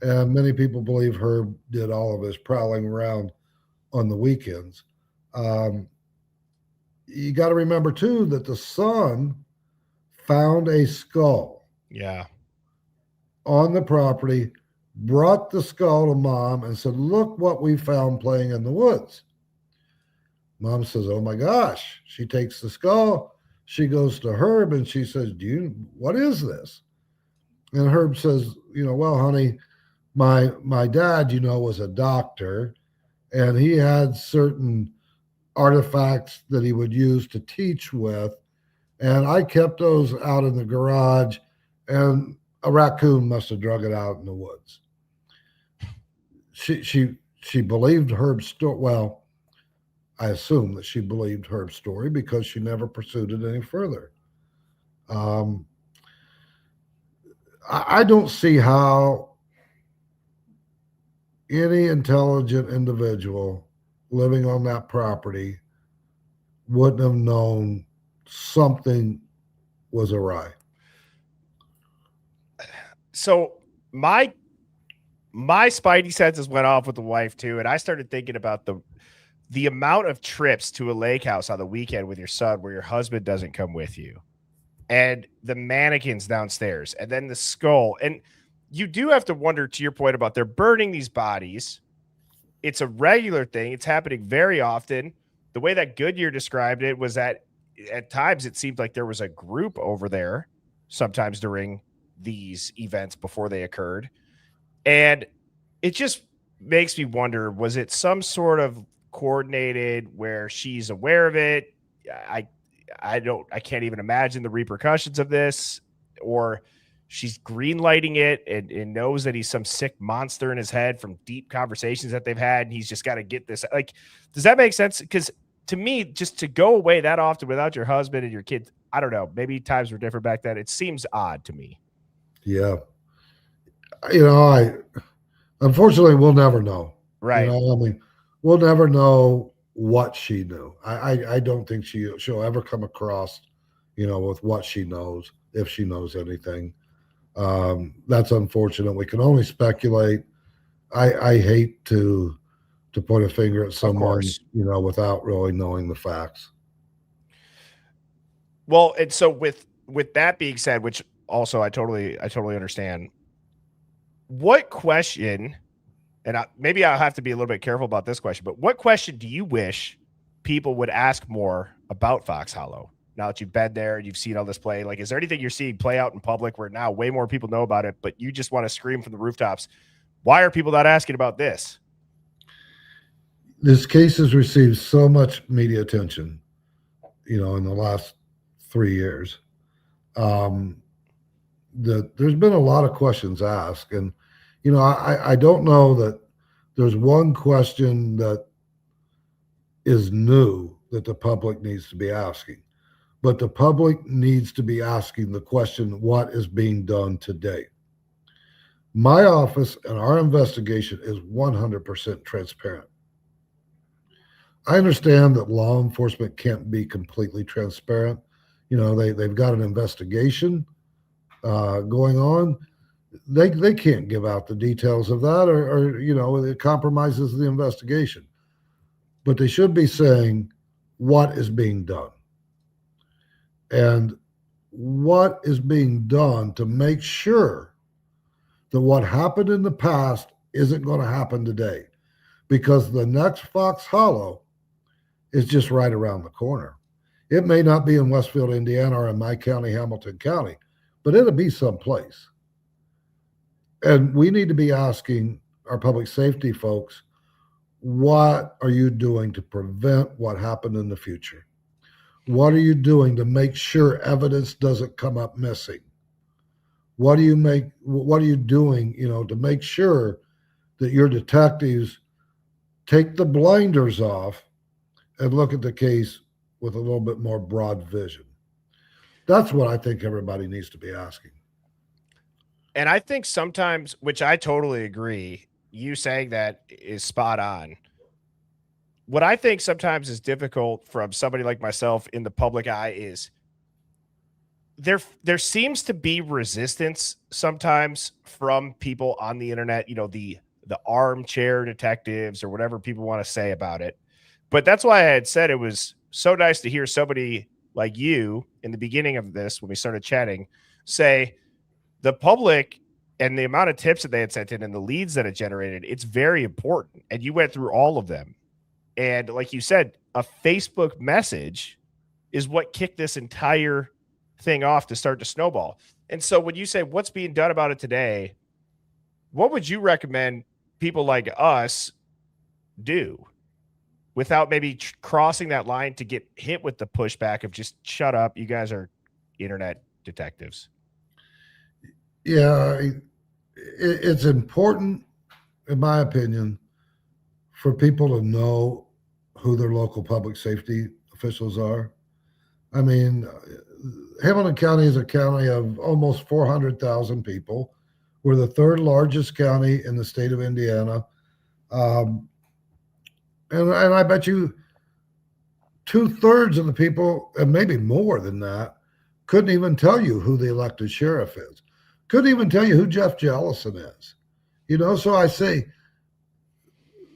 And many people believe Herb did all of his prowling around on the weekends. You got to remember, too, that the son found a skull on the property, brought the skull to Mom and said, look what we found playing in the woods. Mom says, oh my gosh. She takes the skull. She goes to Herb and she says, what is this? And Herb says, well, honey, my dad, was a doctor, and he had certain artifacts that he would use to teach with. And I kept those out in the garage, and a raccoon must have drug it out in the woods. She believed Herb's story. Well, I assume that she believed Herb's story because she never pursued it any further. I don't see how any intelligent individual living on that property wouldn't have known something was awry. So my spidey senses went off with the wife too, and I started thinking about the amount of trips to a lake house on the weekend with your son where your husband doesn't come with you, and the mannequins downstairs, and then the skull. And you do have to wonder, to your point about they're burning these bodies. It's a regular thing. It's happening very often. The way that Goodyear described it was that at times it seemed like there was a group over there sometimes during these events before they occurred. And it just makes me wonder, was it some sort of coordinated where she's aware of it? I I can't even imagine the repercussions of this, or she's green lighting it and knows that he's some sick monster in his head from deep conversations that they've had, and he's just got to get this. Like, does that make sense? Because to me, just to go away that often without your husband and your kids, I don't know. Maybe times were different back then. It seems odd to me. Yeah. Unfortunately, we'll never know. Right. I mean, we'll never know what she knew. I don't think she'll ever come across, with what she knows, if she knows anything. That's unfortunate. We can only speculate. I hate to point a finger at someone, without really knowing the facts. Well, and so with that being said, which also I totally understand. What question, and maybe I'll have to be a little bit careful about this question, but what question do you wish people would ask more about Fox Hollow now that you've been there and you've seen all this play? Like, is there anything you're seeing play out in public where now way more people know about it, but you just want to scream from the rooftops, why are people not asking about this? This case has received so much media attention, in the last 3 years. There's been a lot of questions asked, and I don't know that there's one question that is new that the public needs to be asking, but the public needs to be asking the question, what is being done today? My office and our investigation is 100% transparent. I understand that law enforcement can't be completely transparent. They've got an investigation going on. They can't give out the details of that, or it compromises the investigation. But they should be saying what is being done, and what is being done to make sure that what happened in the past isn't going to happen today, because the next Fox Hollow is just right around the corner. It may not be in Westfield, Indiana, or in my county, Hamilton County, but it'll be someplace. And we need to be asking our public safety folks, what are you doing to prevent what happened in the future? What are you doing to make sure evidence doesn't come up missing? What are you doing, to make sure that your detectives take the blinders off and look at the case with a little bit more broad vision? That's what I think everybody needs to be asking. And I think sometimes, which I totally agree, you saying that is spot on. What I think sometimes is difficult from somebody like myself in the public eye is there seems to be resistance sometimes from people on the internet, the armchair detectives or whatever people want to say about it. But that's why I had said it was so nice to hear somebody like you in the beginning of this, when we started chatting, say the public and the amount of tips that they had sent in and the leads that it generated, it's very important. And you went through all of them. And like you said, a Facebook message is what kicked this entire thing off to start to snowball. And so when you say what's being done about it today, what would you recommend people like us do without maybe crossing that line to get hit with the pushback of just shut up, you guys are internet detectives? Yeah, it's important, in my opinion, for people to know who their local public safety officials are. I mean, Hamilton County is a county of almost 400,000 people. We're the third largest county in the state of Indiana. And I bet you 2/3 of the people, and maybe more than that, couldn't even tell you who the elected sheriff is. Couldn't even tell you who Jeff Jellison is. So I say,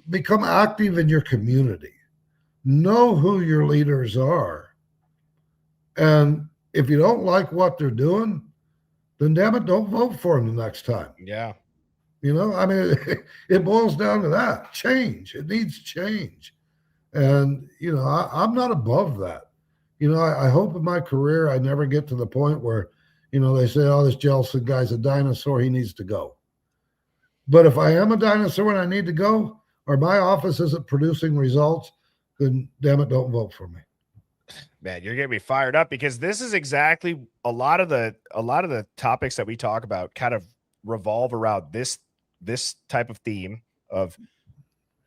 become active in your community. Know who your leaders are. And if you don't like what they're doing, then damn it, don't vote for them the next time. Yeah. I mean, it boils down to that. Change. It needs change. And, I'm not above that. I hope in my career I never get to the point where, they say, oh, this Jellison guy's a dinosaur, he needs to go. But if I am a dinosaur and I need to go, or my office isn't producing results, then damn it, don't vote for me. Man, you're getting me fired up, because this is exactly a lot of the topics that we talk about kind of revolve around this type of theme of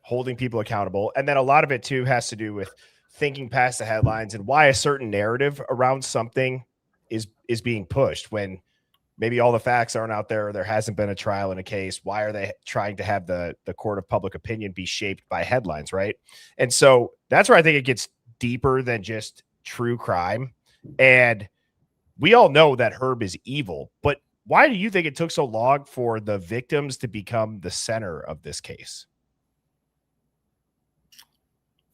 holding people accountable. And then a lot of it too has to do with thinking past the headlines and why a certain narrative around something is being pushed when maybe all the facts aren't out there, or there hasn't been a trial in a case. Why are they trying to have the court of public opinion be shaped by headlines, right? And so that's where I think it gets deeper than just true crime. And we all know that Herb is evil, but why do you think it took so long for the victims to become the center of this case?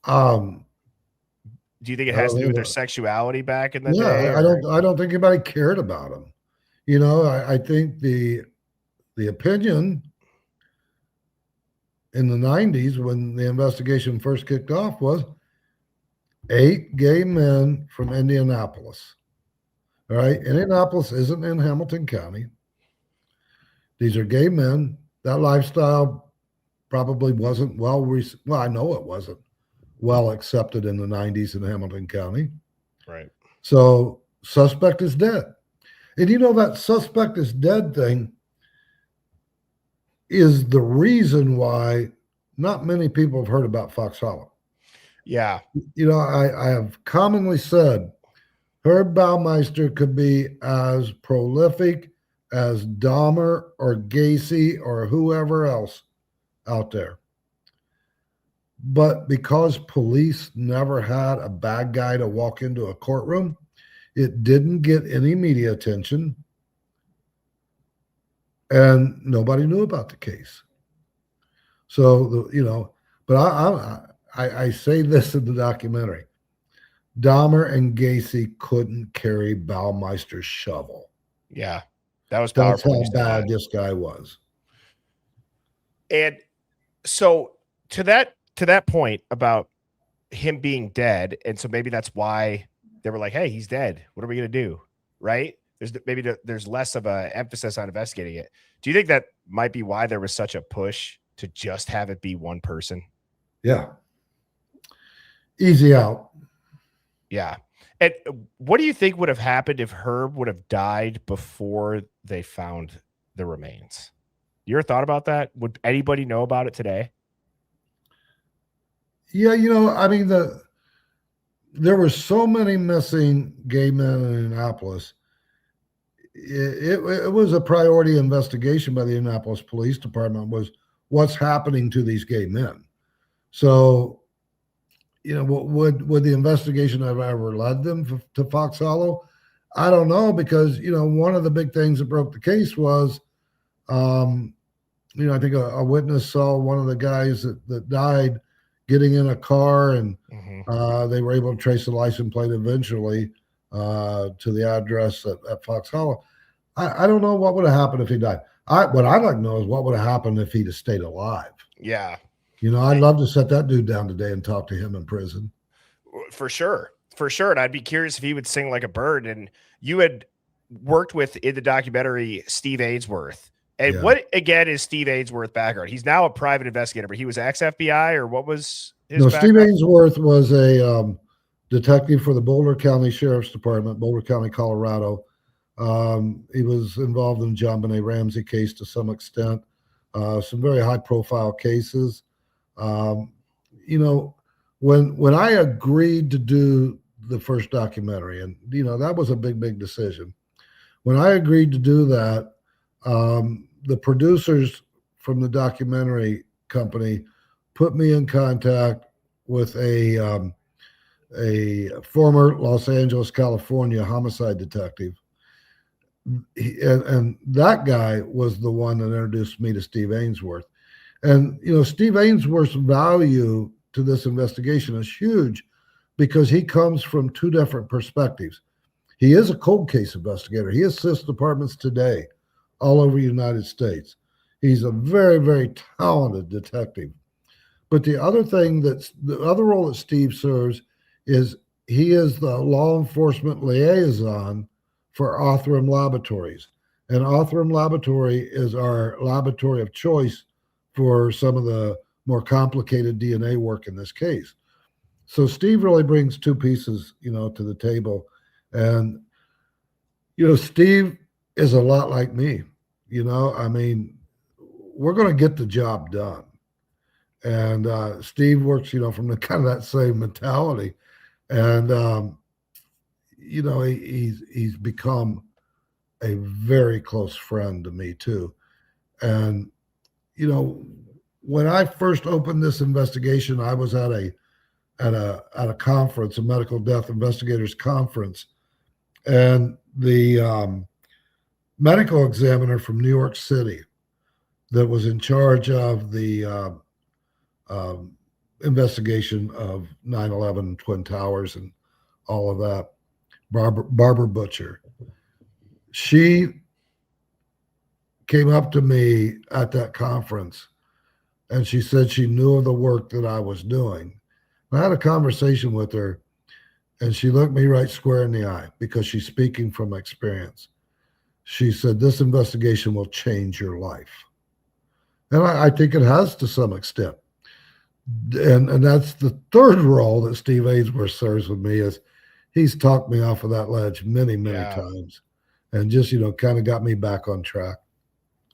Do you think it has to do with their sexuality back in the day? I don't think anybody cared about them. You know, I think the opinion in the 90s when the investigation first kicked off was 8 gay men from Indianapolis. All right. Indianapolis isn't in Hamilton County. These are gay men. That lifestyle probably wasn't I know it wasn't well accepted in the 90s in Hamilton County. Right. So suspect is dead. And you know, that suspect is dead thing is the reason why not many people have heard about Fox Hollow. Yeah. You know, I have commonly said Herb Baumeister could be as prolific as Dahmer or Gacy or whoever else out there. But because police never had a bad guy to walk into a courtroom, it didn't get any media attention, and nobody knew about the case. So, you know, but I say this in the documentary. Dahmer and Gacy couldn't carry Baumeister's shovel. Yeah, that was powerful. That's how bad this guy was. And so to that point about him being dead, and so maybe that's why they were like, "Hey, he's dead. What are we gonna do?" Right? There's less of a emphasis on investigating it. Do you think that might be why there was such a push to just have it be one person? Yeah. Easy out. Yeah. And what do you think would have happened if Herb would have died before they found the remains? You ever thought about that? Would anybody know about it today? Yeah, you know, I mean, there were so many missing gay men in Indianapolis. It was a priority investigation by the Indianapolis Police Department was what's happening to these gay men. So, you know, would the investigation have ever led them to Fox Hollow? I don't know, because, you know, one of the big things that broke the case was, you know, I think a witness saw one of the guys that died getting in a car, and they were able to trace the license plate eventually to the address at Fox Hollow. I don't know what would have happened if he died. What I'd like to know is what would have happened if he'd have stayed alive. Yeah. You know, I'd love to set that dude down today and talk to him in prison. For sure. For sure. And I'd be curious if he would sing like a bird. And you had worked with, in the documentary, Steve Ainsworth. And what, again, is Steve Ainsworth background? He's now a private investigator, but he was ex-FBI, or what was his background? Steve Ainsworth was a detective for the Boulder County Sheriff's Department, Boulder County, Colorado. He was involved in the John Benet Ramsey case to some extent, some very high-profile cases. You know, when I agreed to do the first documentary, and, you know, that was a big decision. When I agreed to do that, the producers from the documentary company put me in contact with a former Los Angeles, California homicide detective. And that guy was the one that introduced me to Steve Ainsworth. And, you know, Steve Ainsworth's value to this investigation is huge because he comes from two different perspectives. He is a cold case investigator. He assists departments today all over the United States. He's a very talented detective. But the other role that Steve serves is he is the law enforcement liaison for Othram Laboratories. And Othram Laboratory is our laboratory of choice for some of the more complicated DNA work in this case. So Steve really brings two pieces, to the table. And, Steve is a lot like me. I mean, we're going to get the job done. And Steve works, from the kind of that same mentality. And, he's become a very close friend to me too. And, when I first opened this investigation, I was at a conference, a medical death investigators conference, and the medical examiner from New York City that was in charge of the investigation of 9/11, Twin Towers, and all of that, Barbara Butcher. She came up to me at that conference and she said she knew of the work that I was doing. I had a conversation with her and she looked me right square in the eye because she's speaking from experience. She said, "This investigation will change your life." And I think it has to some extent. And that's the third role that Steve Ainsworth serves with me, is he's talked me off of that ledge many times and just, kind of got me back on track.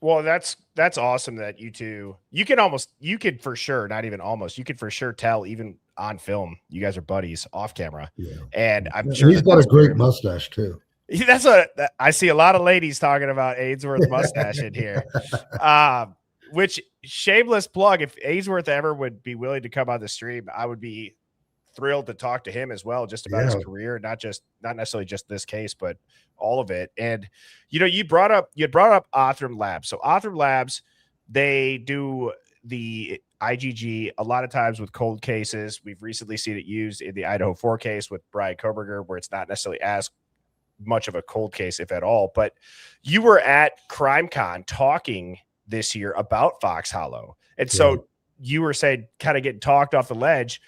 Well, that's awesome that you two, you could for sure, not even almost, you could for sure tell even on film, you guys are buddies off camera. Yeah. And I'm sure he's got a great mustache too. That's I see a lot of ladies talking about Ainsworth's mustache in here. Which, shameless plug, if Ainsworth ever would be willing to come on the stream, I would be thrilled to talk to him as well, just about his career, not necessarily just this case, but all of it. And you had brought up Othram Labs. So Othram Labs, they do the IgG a lot of times with cold cases. We've recently seen it used in the Idaho 4 case with Brian Koberger, where it's not necessarily as much of a cold case, if at all. But you were at CrimeCon talking this year about Fox Hollow. And so you were saying, kind of getting talked off the ledge.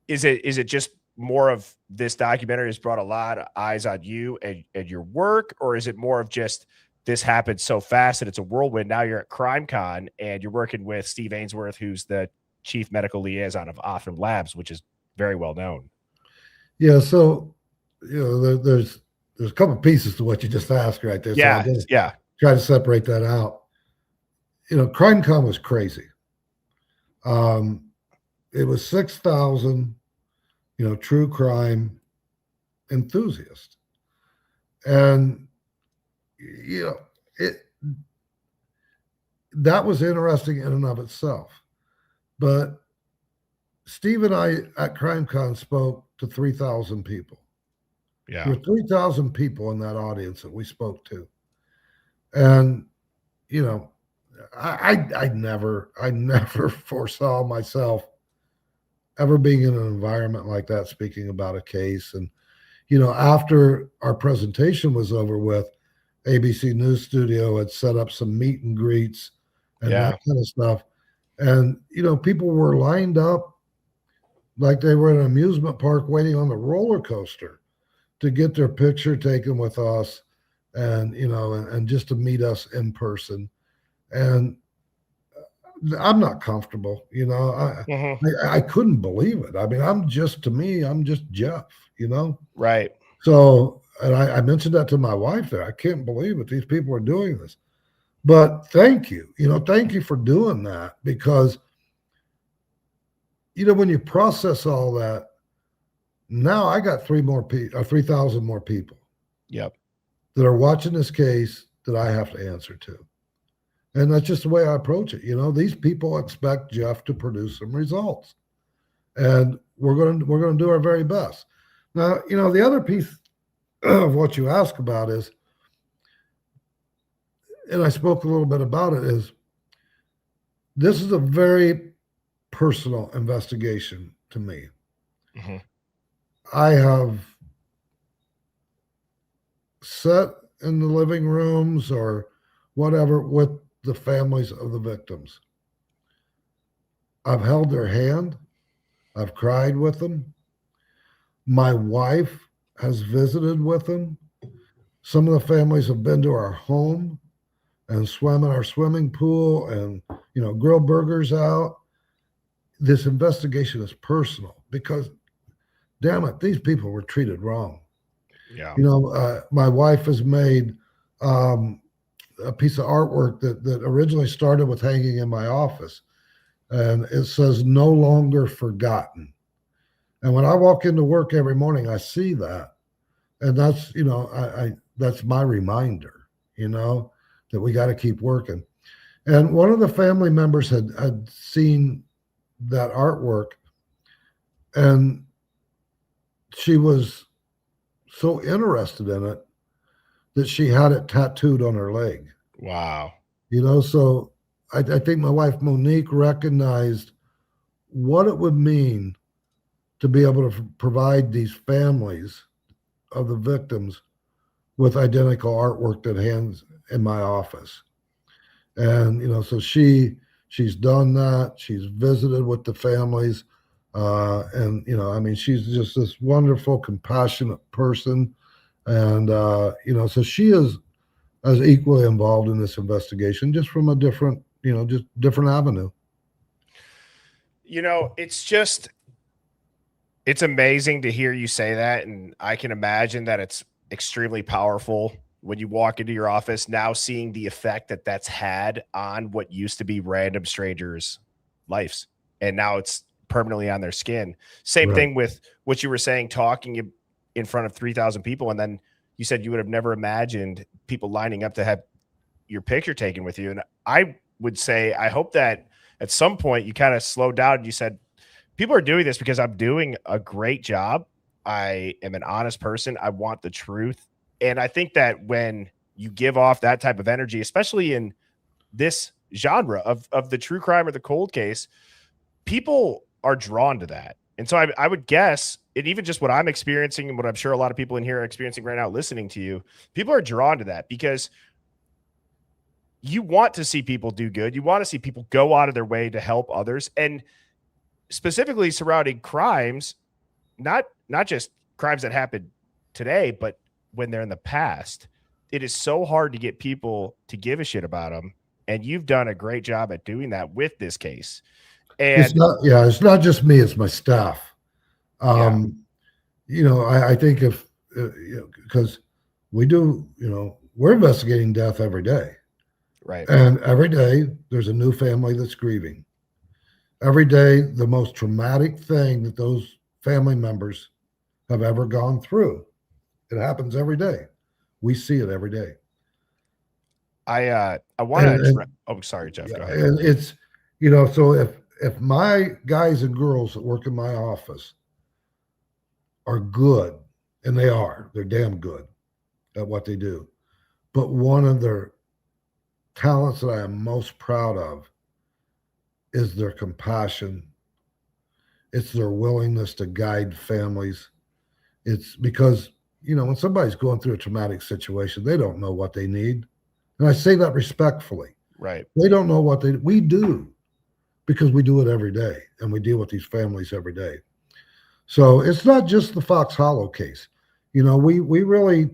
Is it just more of this documentary has brought a lot of eyes on you and your work, or is it more of just this happened so fast that it's a whirlwind? Now you're at CrimeCon and you're working with Steve Ainsworth, who's the chief medical liaison of Othram Labs, which is very well known. Yeah. So, there's a couple of pieces to what you just asked right there. Yeah. So try to separate that out. CrimeCon was crazy. It was 6,000, true crime enthusiasts. And, that was interesting in and of itself. But Steve and I at CrimeCon spoke to 3,000 people. Yeah. There were 3,000 people in that audience that we spoke to. And, I never foresaw myself ever being in an environment like that, speaking about a case. And, after our presentation was over with, ABC News Studio had set up some meet and greets and that kind of stuff. And, people were lined up like they were in an amusement park waiting on the roller coaster to get their picture taken with us and, and just to meet us in person. And I'm not comfortable, I couldn't believe it. I mean, I'm just Jeff, Right. So, and I mentioned that to my wife there. I can't believe it. These people are doing this. But thank you, thank you for doing that, because, when you process all that, now I got 3,000 more people. Yep. That are watching this case that I have to answer to. And that's just the way I approach it. These people expect Jeff to produce some results, and we're going to do our very best. Now, the other piece of what you ask about is, and I spoke a little bit about it, is this is a very personal investigation to me. Mm-hmm. I have sat in the living rooms or whatever with the families of the victims. I've held their hand. I've cried with them. My wife has visited with them. Some of the families have been to our home and swam in our swimming pool and, grilled burgers out. This investigation is personal because, damn it, these people were treated wrong. Yeah. My wife has made a piece of artwork that originally started with hanging in my office, and it says "No longer forgotten." And when I walk into work every morning, I see that, and that's that's my reminder, that we got to keep working. And one of the family members had seen that artwork, and she was so interested in it that she had it tattooed on her leg. Wow. So I think my wife Monique recognized what it would mean to be able to provide these families of the victims with identical artwork that hangs in my office. And so she's done that. She's visited with the families, and she's just this wonderful, compassionate person. And so she is as equally involved in this investigation, just from a different avenue. It's amazing to hear you say that, and I can imagine that it's extremely powerful when you walk into your office now, seeing the effect that that's had on what used to be random strangers' lives, and now it's permanently on their skin. Same thing with what you were saying, talking in front of 3,000 people, and then you said you would have never imagined people lining up to have your picture taken with you. And I would say, I hope that at some point you kind of slowed down and you said, people are doing this because I'm doing a great job. I am an honest person. I want the truth. And I think that when you give off that type of energy, especially in this genre of the true crime or the cold case, people are drawn to that. And so I would guess, and even just what I'm experiencing and what I'm sure a lot of people in here are experiencing right now listening to you, people are drawn to that because you want to see people do good. You want to see people go out of their way to help others. And specifically surrounding crimes, not just crimes that happen today, but when they're in the past, it is so hard to get people to give a shit about them. And you've done a great job at doing that with this case. And it's not just me, it's my staff. I think because we do, we're investigating death every day. Right. And every day there's a new family that's grieving. Every day, the most traumatic thing that those family members have ever gone through. It happens every day. We see it every day. I want to. Oh, sorry, Jeff. Yeah, go ahead. and it's so if my guys and girls that work in my office are good, and they're damn good at what they do, but one of their talents that I am most proud of is their compassion. It's their willingness to guide families. It's because, when somebody's going through a traumatic situation, they don't know what they need. And I say that respectfully. Right. They don't know what we do, because we do it every day and we deal with these families every day. So it's not just the Fox Hollow case. We really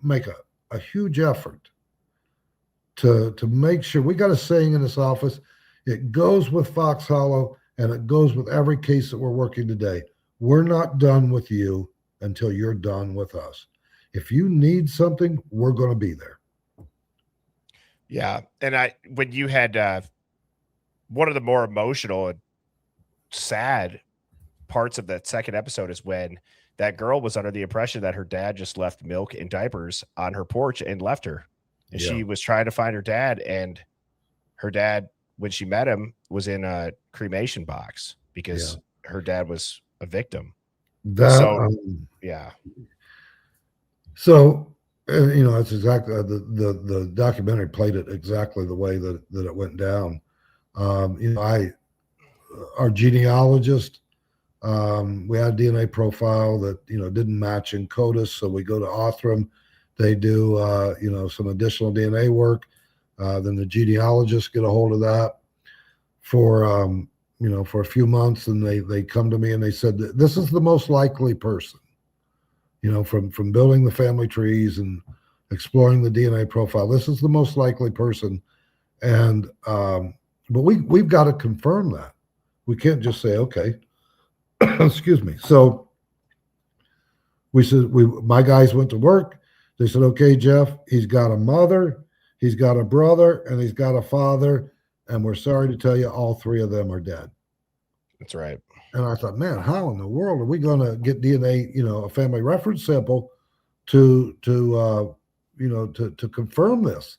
make a huge effort to make sure. We got a saying in this office, it goes with Fox Hollow and it goes with every case that we're working today. We're not done with you until you're done with us. If you need something, we're going to be there. Yeah. And when you had one of the more emotional and sad parts of that second episode is when that girl was under the impression that her dad just left milk and diapers on her porch and left her. And she was trying to find her dad, and her dad, when she met him, was in a cremation box because her dad was a victim. So, it's exactly the documentary played it exactly the way that it went down. Our genealogist, we had a DNA profile that, didn't match in CODIS. So we go to Othram. They do, some additional DNA work. Then the genealogists get a hold of that for a few months. And they come to me and they said, this is the most likely person from building the family trees and exploring the DNA profile. This is the most likely person. And but we've got to confirm that. We can't just say, okay. Excuse me. So my guys went to work. They said, okay, Jeff, he's got a mother, he's got a brother, and he's got a father. And we're sorry to tell you, all three of them are dead. That's right. And I thought, man, how in the world are we going to get DNA, a family reference sample to confirm this?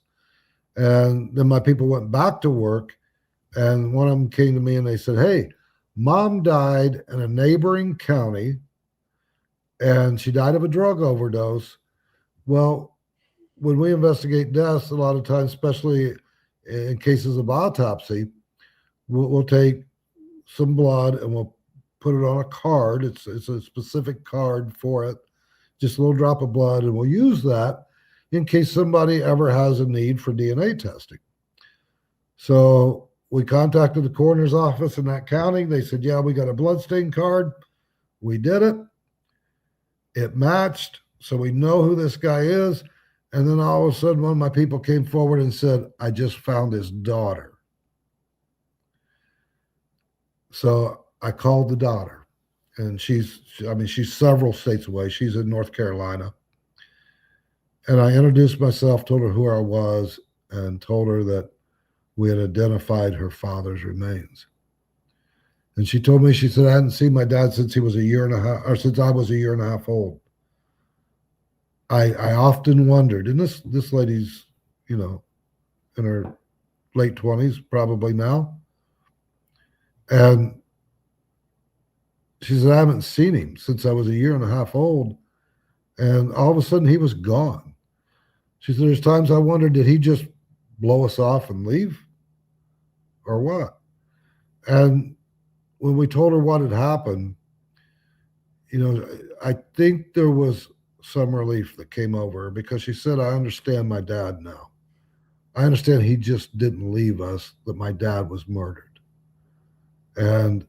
And then my people went back to work, and one of them came to me and they said, hey, mom died in a neighboring county, and she died of a drug overdose. Well, when we investigate deaths, a lot of times, especially in cases of autopsy, we'll take some blood and we'll put it on a card. It's a specific card for it, just a little drop of blood, and we'll use that in case somebody ever has a need for DNA testing. So we contacted the coroner's office in that county. They said, yeah, we got a bloodstain card. We did it. It matched, so we know who this guy is. And then all of a sudden, one of my people came forward and said, I just found his daughter. So I called the daughter, and she's several states away. She's in North Carolina. And I introduced myself, told her who I was, and told her that we had identified her father's remains. And she told me, she said, I hadn't seen my dad since he was a year and a half, or since I was a year and a half old. I often wondered, and this lady's, in her late 20s, probably now. And she said, I haven't seen him since I was a year and a half old. And all of a sudden he was gone. She said, there's times I wondered, did he just blow us off and leave or what? And when we told her what had happened, I think there was some relief that came over her, because she said, I understand my dad now. I understand he just didn't leave us, that my dad was murdered. And,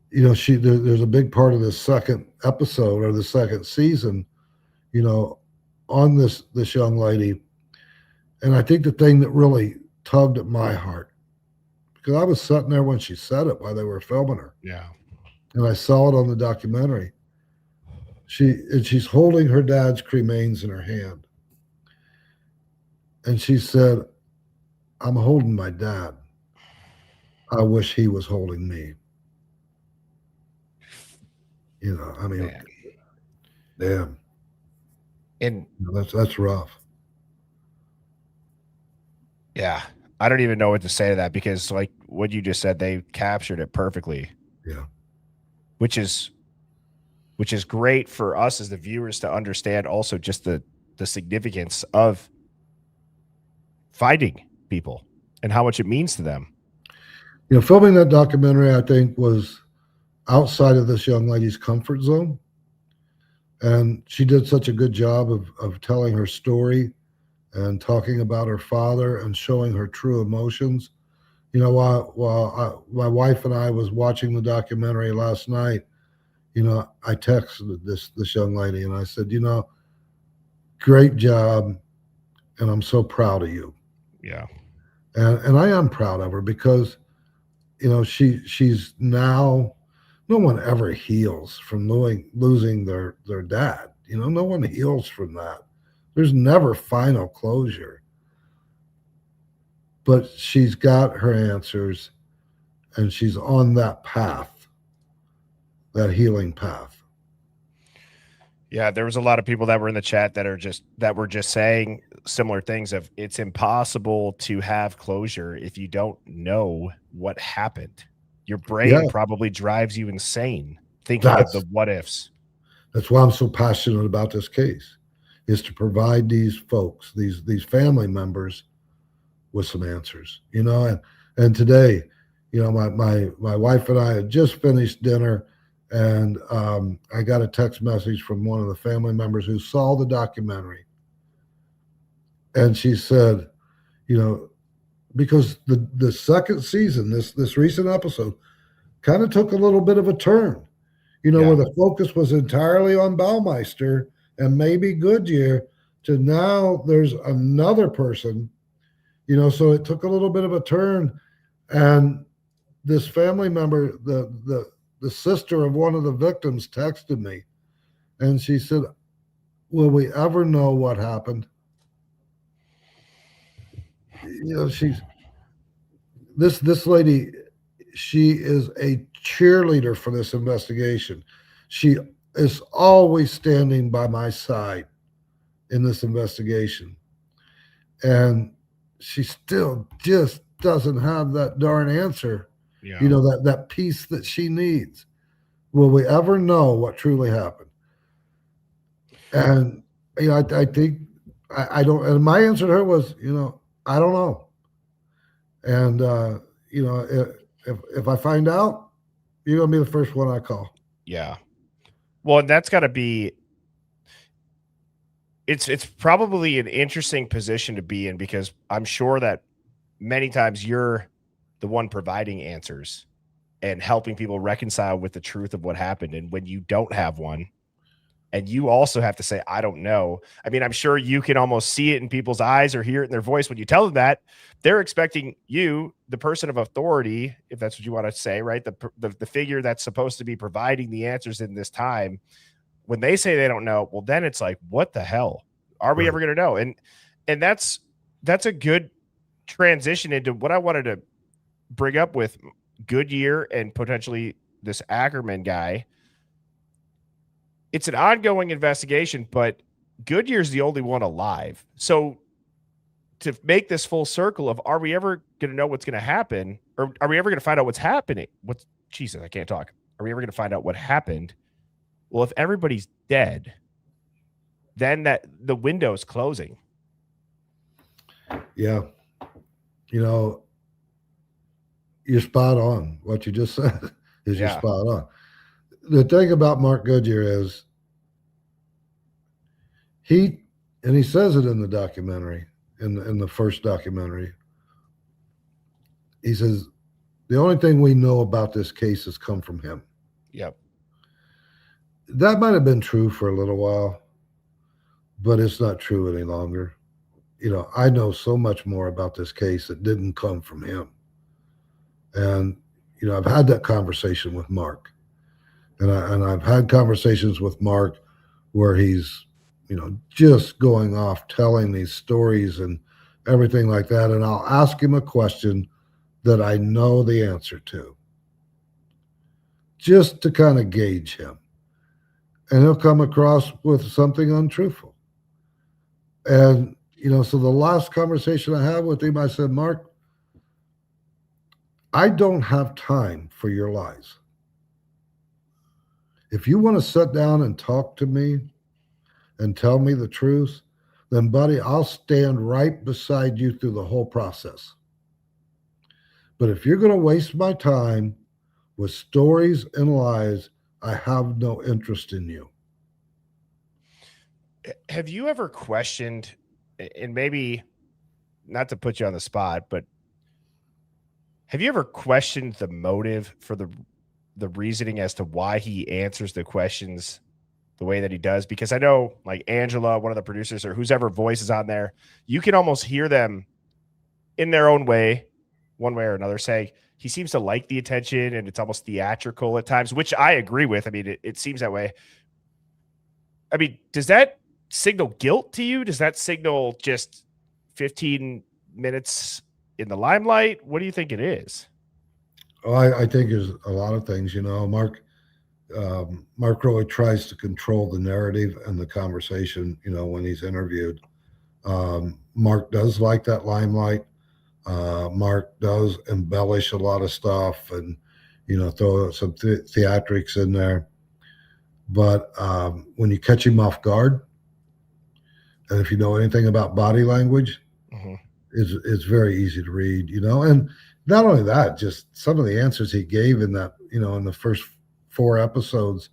there's a big part of this second episode or the second season, on this young lady. And I think the thing that really tugged at my heart, because I was sitting there when she said it while they were filming her. Yeah. And I saw it on the documentary. She's holding her dad's cremains in her hand. And she said, I'm holding my dad. I wish he was holding me. Man. Damn. And that's rough. yeah, I don't even know what to say to that, because like what you just said, they captured it perfectly. Yeah. Which is great for us as the viewers to understand also just the significance of finding people and how much it means to them. Filming that documentary, I think, was outside of this young lady's comfort zone. And she did such a good job of telling her story and talking about her father and showing her true emotions. While my wife and I was watching the documentary last night, I texted this young lady and I said, great job. And I'm so proud of you. Yeah. And I am proud of her, because, she's now, no one ever heals from losing their dad. No one heals from that. There's never final closure. But she's got her answers, and she's on that path, that healing path. Yeah, there was a lot of people that were in the chat that were just saying similar things of, it's impossible to have closure if you don't know what happened. Your brain probably drives you insane thinking of the what ifs. That's why I'm so passionate about this case, is to provide these folks, these family members, with some answers. And today, my wife and I had just finished dinner. And I got a text message from one of the family members who saw the documentary. And she said, because the second season, this recent episode, kind of took a little bit of a turn. where the focus was entirely on Baumeister and maybe Goodyear, to now there's another person, so it took a little bit of a turn. And this family member, the sister of one of the victims, texted me, and she said, will we ever know what happened? She's this lady, she is a cheerleader for this investigation. She is always standing by my side in this investigation. And she still just doesn't have that darn answer, that piece that she needs. Will we ever know what truly happened? And, I think I don't, and my answer to her was, I don't know. And, if I find out, you're going to be the first one I call. Yeah. Well, that's got to be, it's probably an interesting position to be in, because I'm sure that many times you're the one providing answers and helping people reconcile with the truth of what happened. And when you don't have one, and you also have to say, I don't know. I mean, I'm sure you can almost see it in people's eyes or hear it in their voice. When you tell them that, they're expecting you, the person of authority, if that's what you want to say, right? The figure that's supposed to be providing the answers in this time. When they say they don't know, well, then it's like, what the hell? Are we ever going to know? And that's a good transition into what I wanted to bring up with Goodyear and potentially this Ackerman guy. It's an ongoing investigation, but Goodyear's the only one alive. So to make this full circle of, are we ever going to know what's going to happen? Or are we ever going to find out what's happening? Jesus, I can't talk. Are we ever going to find out what happened? Well, if everybody's dead, then the window's closing. Yeah. You're spot on. What you just said is you're spot on. The thing about Mark Goodyear is he says it in the documentary, in the first documentary. He says, the only thing we know about this case has come from him. Yep. That might have been true for a little while, but it's not true any longer. I know so much more about this case that didn't come from him. And, I've had that conversation with Mark. And I've had conversations with Mark where he's, just going off telling these stories and everything like that. And I'll ask him a question that I know the answer to, just to kind of gauge him. And he'll come across with something untruthful. And, so the last conversation I had with him, I said, Mark, I don't have time for your lies. If you want to sit down and talk to me and tell me the truth, then, buddy, I'll stand right beside you through the whole process. But if you're going to waste my time with stories and lies, I have no interest in you. Have you ever questioned, and maybe not to put you on the spot, but have you ever questioned the motive for the reasoning as to why he answers the questions the way that he does? Because I know, like Angela, one of the producers, or whose ever voice is on there, you can almost hear them in their own way, one way or another, say he seems to like the attention and it's almost theatrical at times, which I agree with. I mean, it seems that way. I mean, does that signal guilt to you? Does that signal just 15 minutes in the limelight? What do you think it is? Oh, I think there's a lot of things. Mark really tries to control the narrative and the conversation, when he's interviewed. Mark does like that limelight. Mark does embellish a lot of stuff and, throw some theatrics in there. But when you catch him off guard, and if you know anything about body language, it's very easy to read, and not only that, just some of the answers he gave in that, in the first 4 episodes,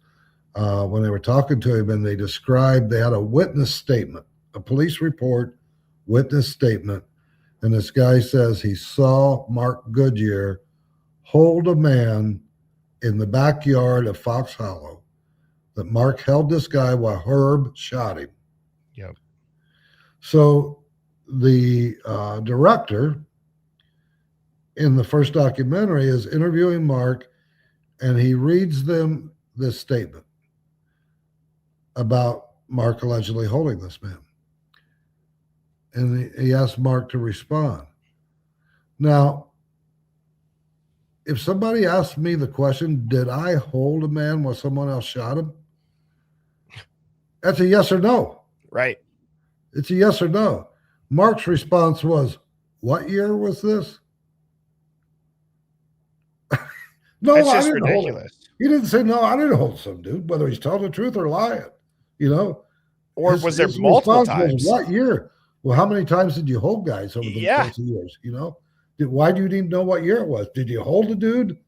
when they were talking to him and they had a witness statement, a police report, witness statement. And this guy says he saw Mark Goodyear hold a man in the backyard of Fox Hollow that Mark held this guy while Herb shot him. Yep. So the director in the first documentary is interviewing Mark, and he reads them this statement about Mark allegedly holding this man. And he asked Mark to respond. Now, if somebody asked me the question, did I hold a man while someone else shot him? That's a yes or no. Right. It's a yes or no. Mark's response was, what year was this? No, That's I just didn't hold him. ridiculous. He didn't say, no, I didn't hold some dude, whether he's telling the truth or lying, you know? Or was there multiple response was, times? what year? Well, how many times did you hold guys over the course of years, you know? Why do you even know what year it was? Did you hold a dude?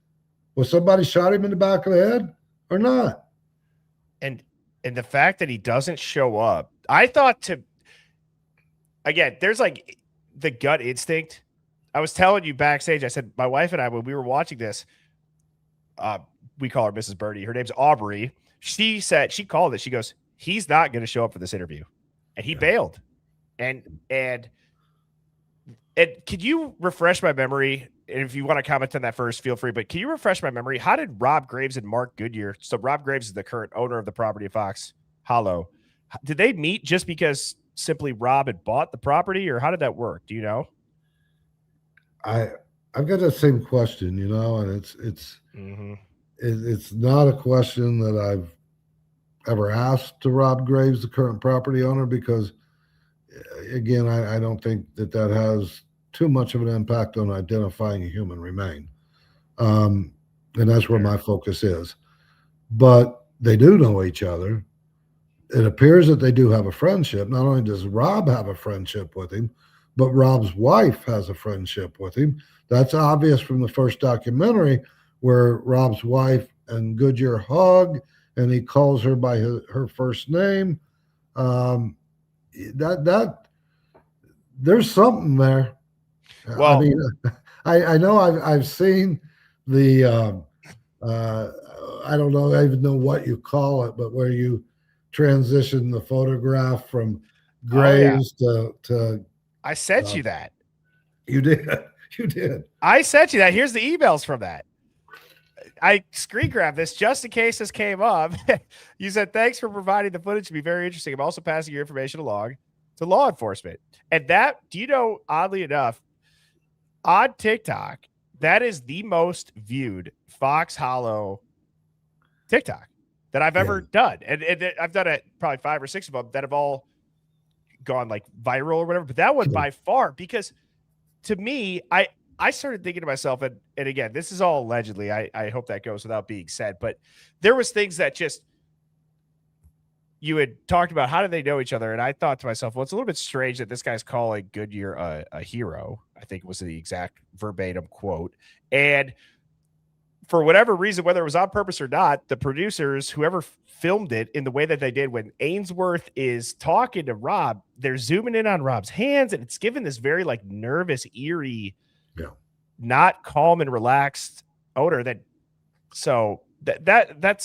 Was somebody shot him in the back of the head or not? And the fact that he doesn't show up, I thought again, there's like the gut instinct. I was telling you backstage, I said, my wife and I, when we were watching this, we call her Mrs. Birdie. Her name's Aubrey. She said, she called it. She goes, he's not going to show up for this interview. And he bailed. And could you refresh my memory? And if you want to comment on that first, feel free. But can you refresh my memory? How did Rob Graves and Mark Goodyear? So Rob Graves is the current owner of the property of Fox Hollow. Did they meet just because simply Rob had bought the property, or how did that work? Do you know? I've got that same question, you know, and it's not a question that I've ever asked to Rob Graves, the current property owner, because again, I don't think that has too much of an impact on identifying a human remain. And that's where my focus is. But they do know each other. It appears that they do have a friendship. Not only does Rob have a friendship with him, but Rob's wife has a friendship with him. That's obvious from the first documentary, where Rob's wife and Goodyear hug, and he calls her by her first name. That there's something there. Well, I mean, I know I've seen the I don't know, I even know what you call it, but where you transition the photograph from Graves to I sent you that. You did. You did. I sent you that. Here's the emails from that. I screen grabbed this just in case this came up. You said, thanks for providing the footage to be very interesting. I'm also passing your information along to law enforcement. And that, do you know, oddly enough, on TikTok, that is the most viewed Fox Hollow TikTok that I've ever done. And I've done it probably 5 or 6 of them that have all gone like viral or whatever. But that one by far, because to me, I started thinking to myself, and again, this is all allegedly. I hope that goes without being said, but there was things that just you had talked about. How do they know each other? And I thought to myself, well, it's a little bit strange that this guy's calling Goodyear a hero. I think was the exact verbatim quote. And for whatever reason, whether it was on purpose or not, the producers, whoever filmed it in the way that they did, when Ainsworth is talking to Rob, they're zooming in on Rob's hands, and it's given this very like nervous, eerie, not calm and relaxed odor. That's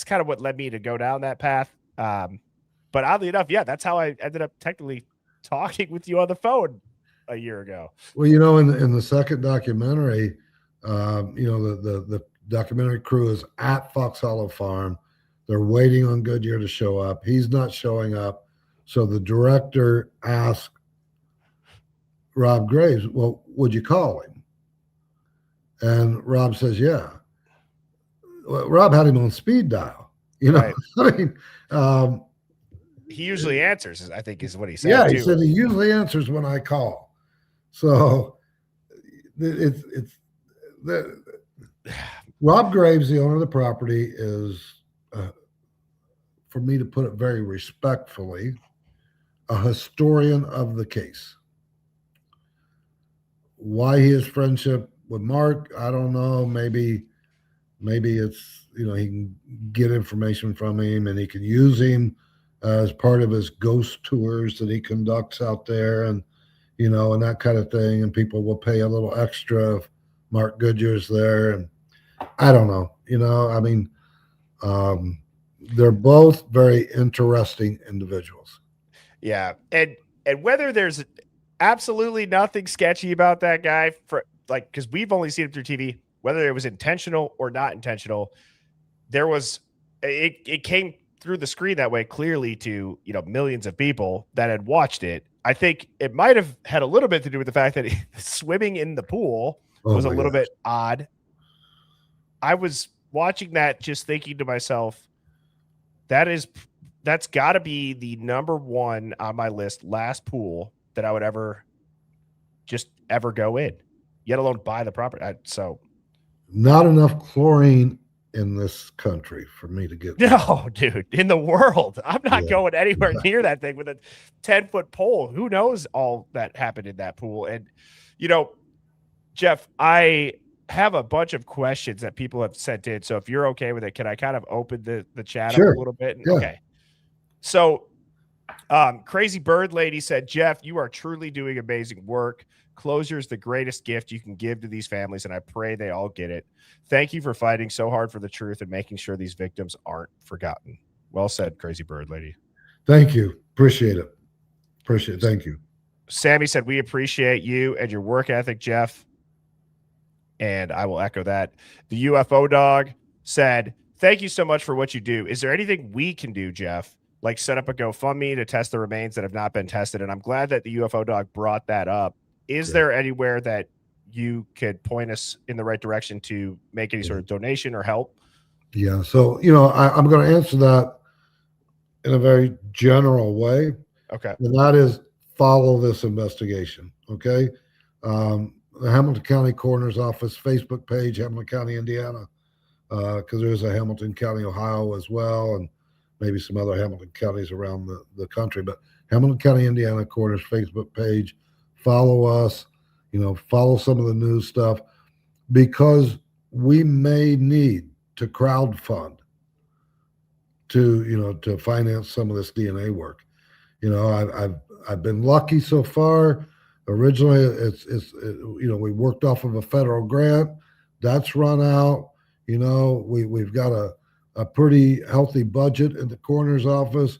kind of what led me to go down that path. But oddly enough, that's how I ended up technically talking with you on the phone a year ago. Well, you know, in the second documentary, you know, the documentary crew is at Fox Hollow Farm. They're waiting on Goodyear to show up. He's not showing up. So the director asked Rob Graves, well, would you call him? And Rob says, yeah. Well, Rob had him on speed dial, you know. Right. I mean, he usually answers, I think is what he said. Yeah, too. He said he usually answers when I call. So Rob Graves, the owner of the property, is, for me to put it very respectfully, a historian of the case. Why his friendship with Mark, I don't know. Maybe it's, you know, he can get information from him and he can use him as part of his ghost tours that he conducts out there, and, you know, and that kind of thing. And people will pay a little extra if Mark Goodyear's there. And I don't know. You know, I mean, they're both very interesting individuals. Yeah, and whether there's absolutely nothing sketchy about that guy, for like, because we've only seen him through TV, whether it was intentional or not intentional, there was it came through the screen that way clearly to, you know, millions of people that had watched it. I think it might have had a little bit to do with the fact that swimming in the pool was a little bit odd. I was watching that just thinking to myself, that's got to be the number one on my list last pool that I would ever go in, yet alone buy the property. So not enough chlorine in this country for me to get. No, dude, in the world. I'm not going anywhere near that thing with a 10-foot pole. Who knows all that happened in that pool? And, you know, Jeff, I have a bunch of questions that people have sent in. So if you're okay with it, can I kind of open the chat up a little bit? Yeah. Okay. So Crazy Bird Lady said, Jeff, you are truly doing amazing work. Closure is the greatest gift you can give to these families, and I pray they all get it. Thank you for fighting so hard for the truth and making sure these victims aren't forgotten. Well said, Crazy Bird Lady. Thank you. Appreciate it. Thank you. Sammy said, we appreciate you and your work ethic, Jeff. And I will echo that. The UFO Dog said, thank you so much for what you do. Is there anything we can do, Jeff? Like set up a GoFundMe to test the remains that have not been tested? And I'm glad that the UFO Dog brought that up. Is there anywhere that you could point us in the right direction to make any sort of donation or help? Yeah. So, you know, I'm going to answer that in a very general way. Okay. And that is follow this investigation. Okay. The Hamilton County Coroner's Office Facebook page, Hamilton County, Indiana, because there's a Hamilton County, Ohio as well, and maybe some other Hamilton counties around the country. But Hamilton County, Indiana Coroner's Facebook page. Follow us, you know, follow some of the news stuff, because we may need to crowdfund to finance some of this DNA work. You know, I've been lucky so far. Originally, we worked off of a federal grant that's run out. You know, we've got a pretty healthy budget in the coroner's office,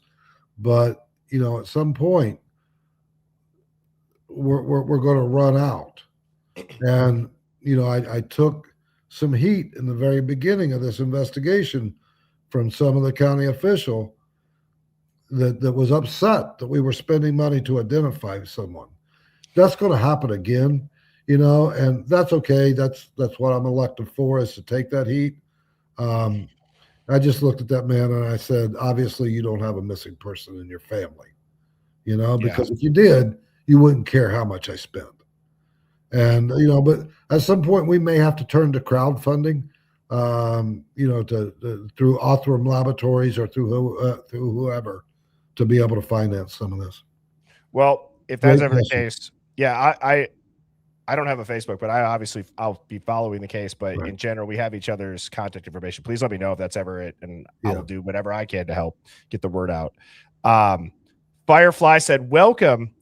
but you know, at some point, we're going to run out. And, you know, I took some heat in the very beginning of this investigation from some of the county official that was upset that we were spending money to identify someone. That's going to happen again, you know, and that's okay. That's what I'm elected for, is to take that heat. I just looked at that man and I said, obviously you don't have a missing person in your family, you know, because if you did, you wouldn't care how much I spent. And, you know, but at some point we may have to turn to crowdfunding, you know, through Othram Laboratories or through whoever, to be able to finance some of this. Well, if that's ever the case, I don't have a Facebook, but I'll be following the case. But in general, we have each other's contact information. Please let me know if that's ever it, and I will do whatever I can to help get the word out. Firefly said, welcome,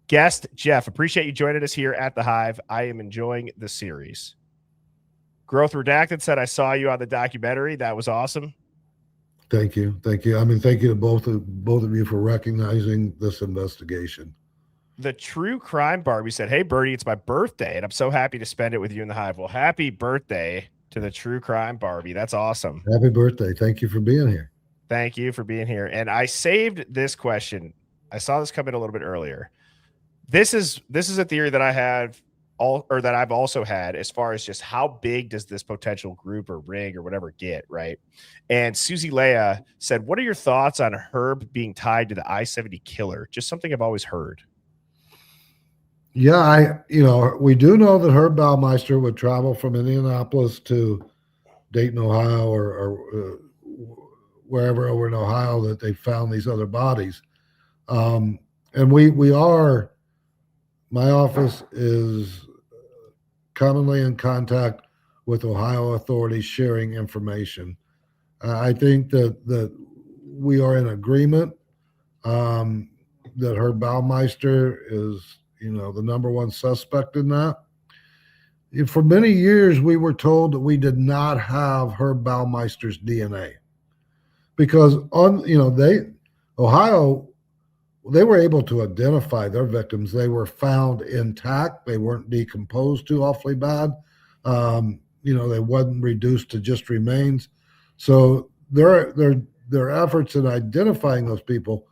guest Jeff. Appreciate you joining us here at the Hive. I am enjoying the series. Growth Redacted said, I saw you on the documentary. That was awesome. Thank you. I mean, thank you to both of you for recognizing this investigation. The True Crime Barbie said, hey, Birdie, it's my birthday, and I'm so happy to spend it with you in the Hive. Well, happy birthday to the True Crime Barbie. That's awesome. Happy birthday. Thank you for being here. Thank you for being here. And I saved this question. I saw this come in a little bit earlier. This is a theory that I have that I've also had, as far as just how big does this potential group or ring or whatever get, right? And Susie Leah said, what are your thoughts on Herb being tied to the I-70 killer? Just something I've always heard. Yeah, we do know that Herb Baumeister would travel from Indianapolis to Dayton, Ohio, or wherever over in Ohio that they found these other bodies. And my office is commonly in contact with Ohio authorities sharing information. I think that we are in agreement that Herb Baumeister is, the number one suspect in that. For many years, we were told that we did not have Herb Baumeister's DNA because Ohio, they were able to identify their victims. They were found intact. They weren't decomposed too awfully bad. They wasn't reduced to just remains. So their efforts in identifying those people,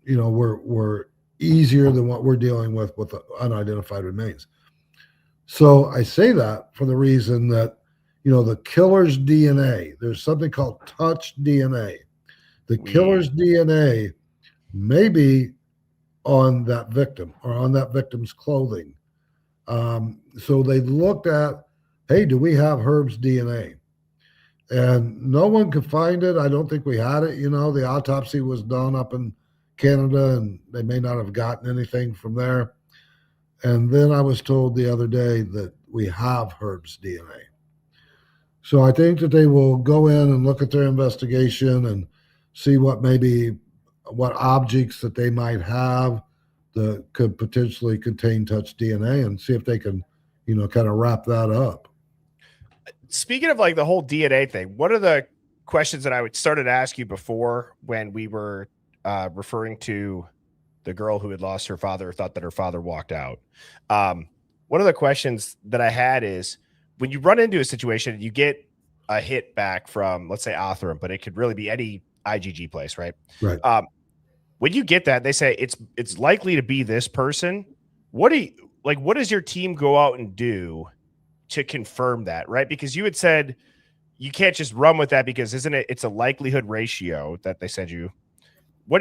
were easier than what we're dealing with unidentified remains. So I say that for the reason that, the killer's DNA, there's something called touch DNA. The killer's DNA may be on that victim or on that victim's clothing. So they looked at, hey, do we have Herb's DNA? And no one could find it. I don't think we had it. The autopsy was done up in Canada, and they may not have gotten anything from there. And then I was told the other day that we have Herb's DNA. So I think that they will go in and look at their investigation and see what objects that they might have that could potentially contain touch DNA, and see if they can, kind of wrap that up. Speaking of like the whole DNA thing, one of the questions that I would started to ask you before when we were referring to the girl who had lost her father, thought that her father walked out. One of the questions that I had is, when you run into a situation, you get a hit back from, let's say, Othram, but it could really be any IGG place, right? Right. When you get that, they say it's likely to be this person. What does your team go out and do to confirm that, right? Because you had said you can't just run with that, because it's a likelihood ratio that they send you.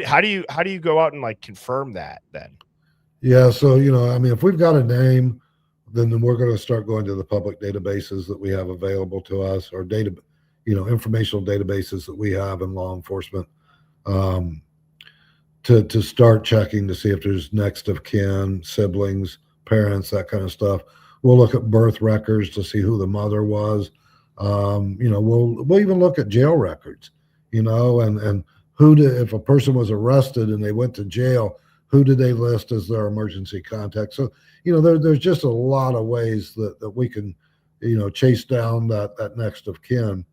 How do you go out and like confirm that then? Yeah. So, if we've got a name, then we're going to start going to the public databases that we have available to us, or informational databases that we have in law enforcement, to start checking to see if there's next of kin, siblings, parents, that kind of stuff. We'll look at birth records to see who the mother was. We'll even look at jail records, and if a person was arrested and they went to jail, who did they list as their emergency contact? So, there's just a lot of ways that we can, chase down that next of kin.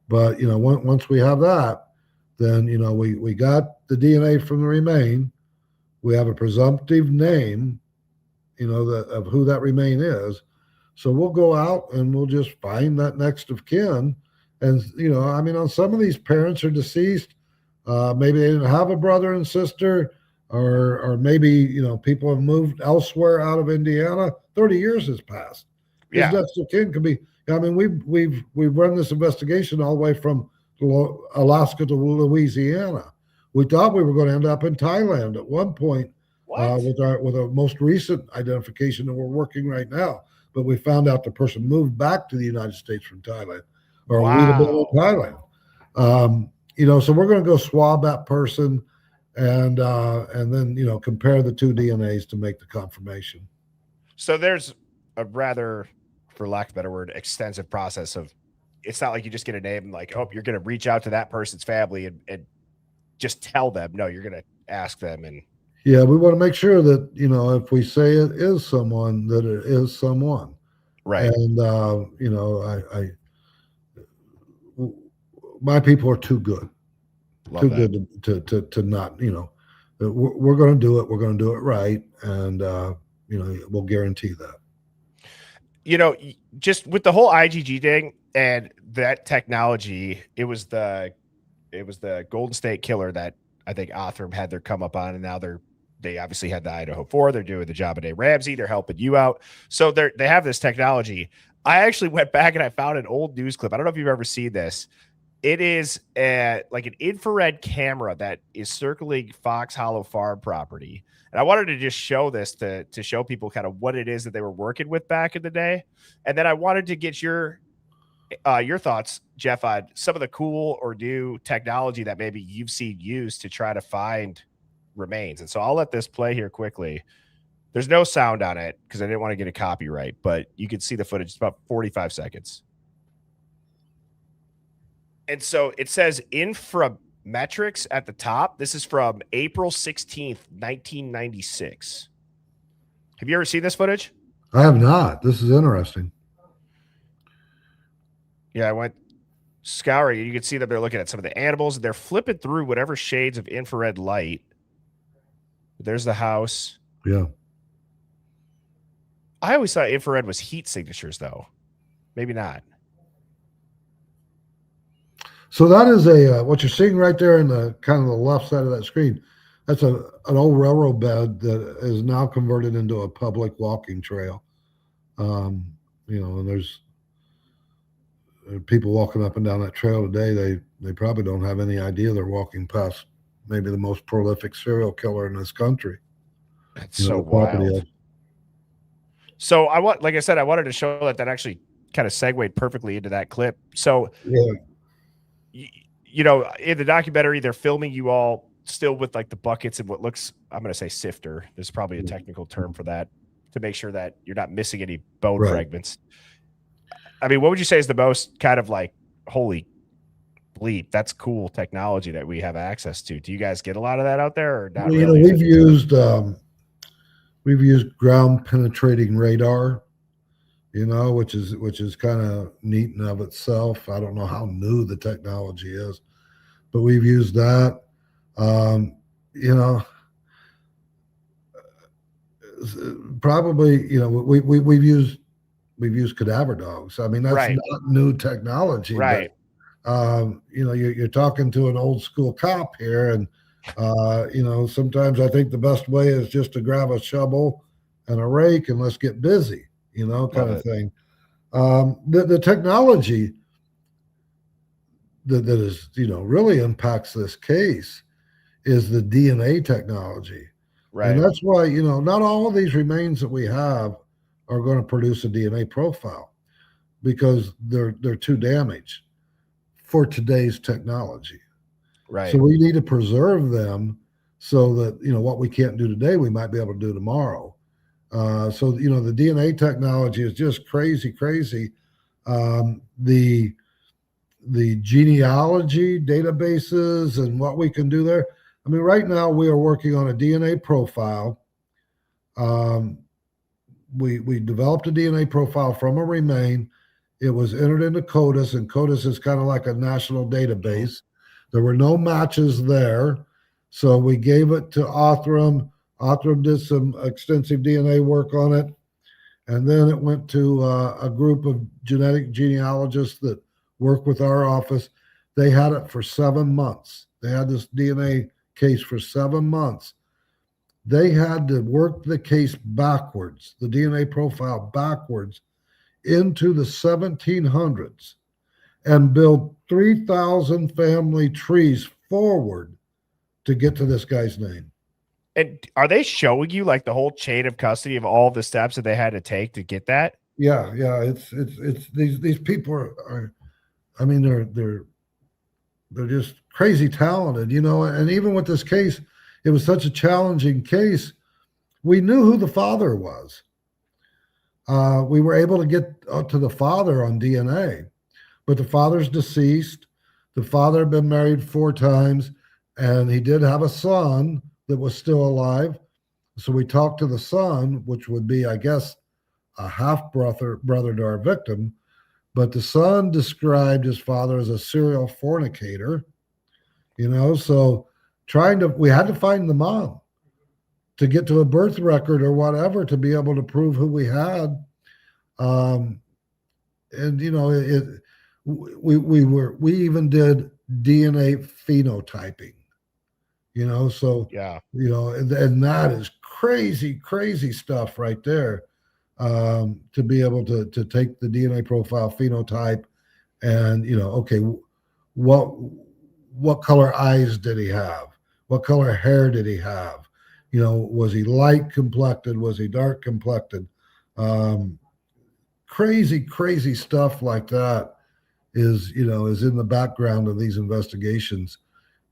But, once we have that, then, we got the DNA from the remain. We have a presumptive name, of who that remain is. So we'll go out and we'll just find that next of kin. And, on some of these parents are deceased. Maybe they didn't have a brother and sister, or maybe, people have moved elsewhere out of Indiana. 30 years has passed. Yeah. His next of kin could be, we've run this investigation all the way from Alaska to Louisiana. We thought we were going to end up in Thailand at one point with our most recent identification that we're working right now. But we found out the person moved back to the United States from Thailand, or we'd have been in Thailand. So we're going to go swab that person and then, compare the two DNAs to make the confirmation. So there's a rather, for lack of a better word, extensive process of, it's not like you just get a name and like, oh, you're going to reach out to that person's family and just tell them. No, you're going to ask them. And yeah, we want to make sure that, if we say it is someone, that it is someone. Right. And, my people are too good. Love good to not, we're going to do it. We're going to do it right. And, we'll guarantee that. Just with the whole IGG thing and that technology, it was the Golden State Killer that I think Othram had their come up on, and now they obviously had the Idaho 4. They're doing the job at Ramsey. They're helping you out. So they have this technology. I actually went back and I found an old news clip. I don't know if you've ever seen this. It is like an infrared camera that is circling Fox Hollow Farm property. And I wanted to just show this to show people kind of what it is that they were working with back in the day. And then I wanted to get your thoughts, Jeff, on some of the cool or new technology that maybe you've seen used to try to find remains. And so I'll let this play here quickly. There's no sound on it because I didn't want to get a copyright, but you can see the footage. It's about 45 seconds. And so it says Inframetrics at the top. This is from April 16th, 1996. Have you ever seen this footage? I have not. This is interesting. Yeah, I went scouring. You can see that they're looking at some of the animals. They're flipping through whatever shades of infrared light. There's the house. Yeah. I always thought infrared was heat signatures, though. Maybe not. So that is a what you're seeing right there in the kind of the left side of that screen. That's an old railroad bed that is now converted into a public walking trail. And there's people walking up and down that trail today. They probably don't have any idea they're walking past maybe the most prolific serial killer in this country. That's so wild. So like I said, I wanted to show that actually kind of segued perfectly into that clip. So yeah. In the documentary, they're filming you all still with like the buckets and what looks, I'm going to say sifter. There's probably a technical term for that to make sure that you're not missing any bone fragments. I mean, what would you say is the most kind of like, holy bleep, that's cool technology that we have access to? Do you guys get a lot of that out there or not? Really? We've used ground penetrating radar, which is kind of neat in of itself. I don't know how new the technology is, but we've used that. Probably, we've used cadaver dogs. I mean, that's not new technology, right? But, you're talking to an old school cop here, and sometimes I think the best way is just to grab a shovel and a rake and let's get busy, kind of thing. The technology that is, really impacts this case is the DNA technology. Right. And that's why, not all of these remains that we have are going to produce a DNA profile because they're too damaged for today's technology. Right. So we need to preserve them so that, what we can't do today, we might be able to do tomorrow. So, the DNA technology is just crazy. The genealogy databases and what we can do there. I mean, right now we are working on a DNA profile. We developed a DNA profile from a remain. It was entered into CODIS, and CODIS is kind of like a national database. There were no matches there. So we gave it to Othram. Othram did some extensive DNA work on it. And then it went to a group of genetic genealogists that work with our office. They had it for 7 months. They had this DNA case for 7 months. They had to work the case backwards, the DNA profile backwards into the 1700s and build 3,000 family trees forward to get to this guy's name. And are they showing you like the whole chain of custody of all the steps that they had to take to get that? Yeah. It's these people are I mean, they're just crazy talented, and even with this case, it was such a challenging case. We knew who the father was. We were able to get up to the father on DNA, but the father's deceased. The father had been married 4 times, and he did have a son that was still alive. So we talked to the son, which would be, I guess, a half brother to our victim. But the son described his father as a serial fornicator, so we had to find the mom to get to a birth record or whatever to be able to prove who we had. We even did DNA phenotyping, so, yeah, and that is crazy stuff right there. To be able to take the DNA profile phenotype and, okay, what color eyes did he have? What color hair did he have? Was he light complected? Was he dark complected? Crazy stuff like that is in the background of these investigations.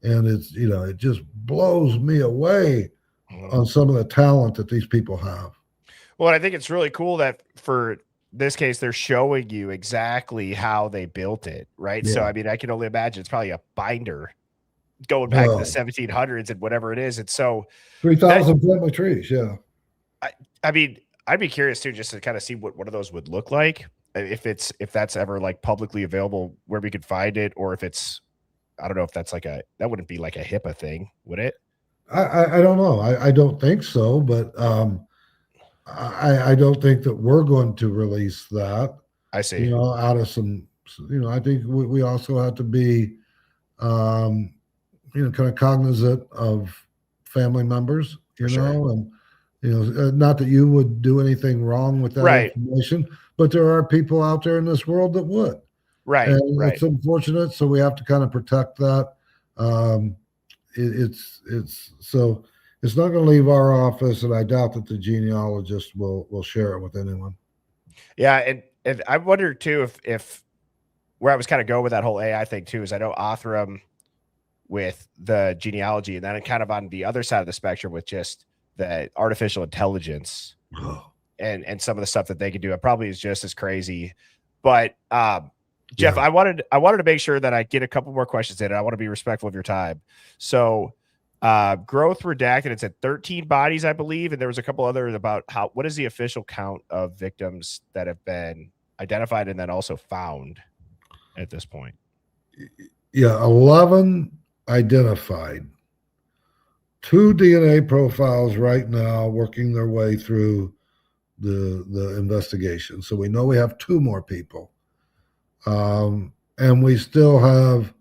And it's, it just blows me away on some of the talent that these people have. Well, I think it's really cool that for this case, they're showing you exactly how they built it, right? Yeah. So, I mean, I can only imagine it's probably a binder going back to the 1700s and whatever it is. And so 3,000 family trees, yeah. I mean, I'd be curious too, just to kind of see what one of those would look like, if that's ever like publicly available where we could find it, or if it's, I don't know if that's like that wouldn't be like a HIPAA thing, would it? I don't know. I don't think so, but I don't think that we're going to release that. I see. Out of some, I think we also have to be, kind of cognizant of family members, Sure. and, not that you would do anything wrong with that Right. information, but there are people out there in this world that would. Right. And Right. it's unfortunate. So we have to kind of protect that. So it's not going to leave our office, and I doubt that the genealogist will share it with anyone. Yeah. And I wonder too, if where I was kind of going with that whole AI thing too, is I know Othram with the genealogy, and then kind of on the other side of the spectrum with just the artificial intelligence and some of the stuff that they can do, it probably is just as crazy. But Jeff, Yeah. I wanted to make sure that I get a couple more questions in, and I want to be respectful of your time. So growth redacted, it's at 13 bodies, I believe, and there was a couple others about what is the official count of victims that have been identified and then also found at this point? Yeah, 11 identified. 2 DNA profiles right now working their way through the investigation. So we know we have 2 more people. And we still have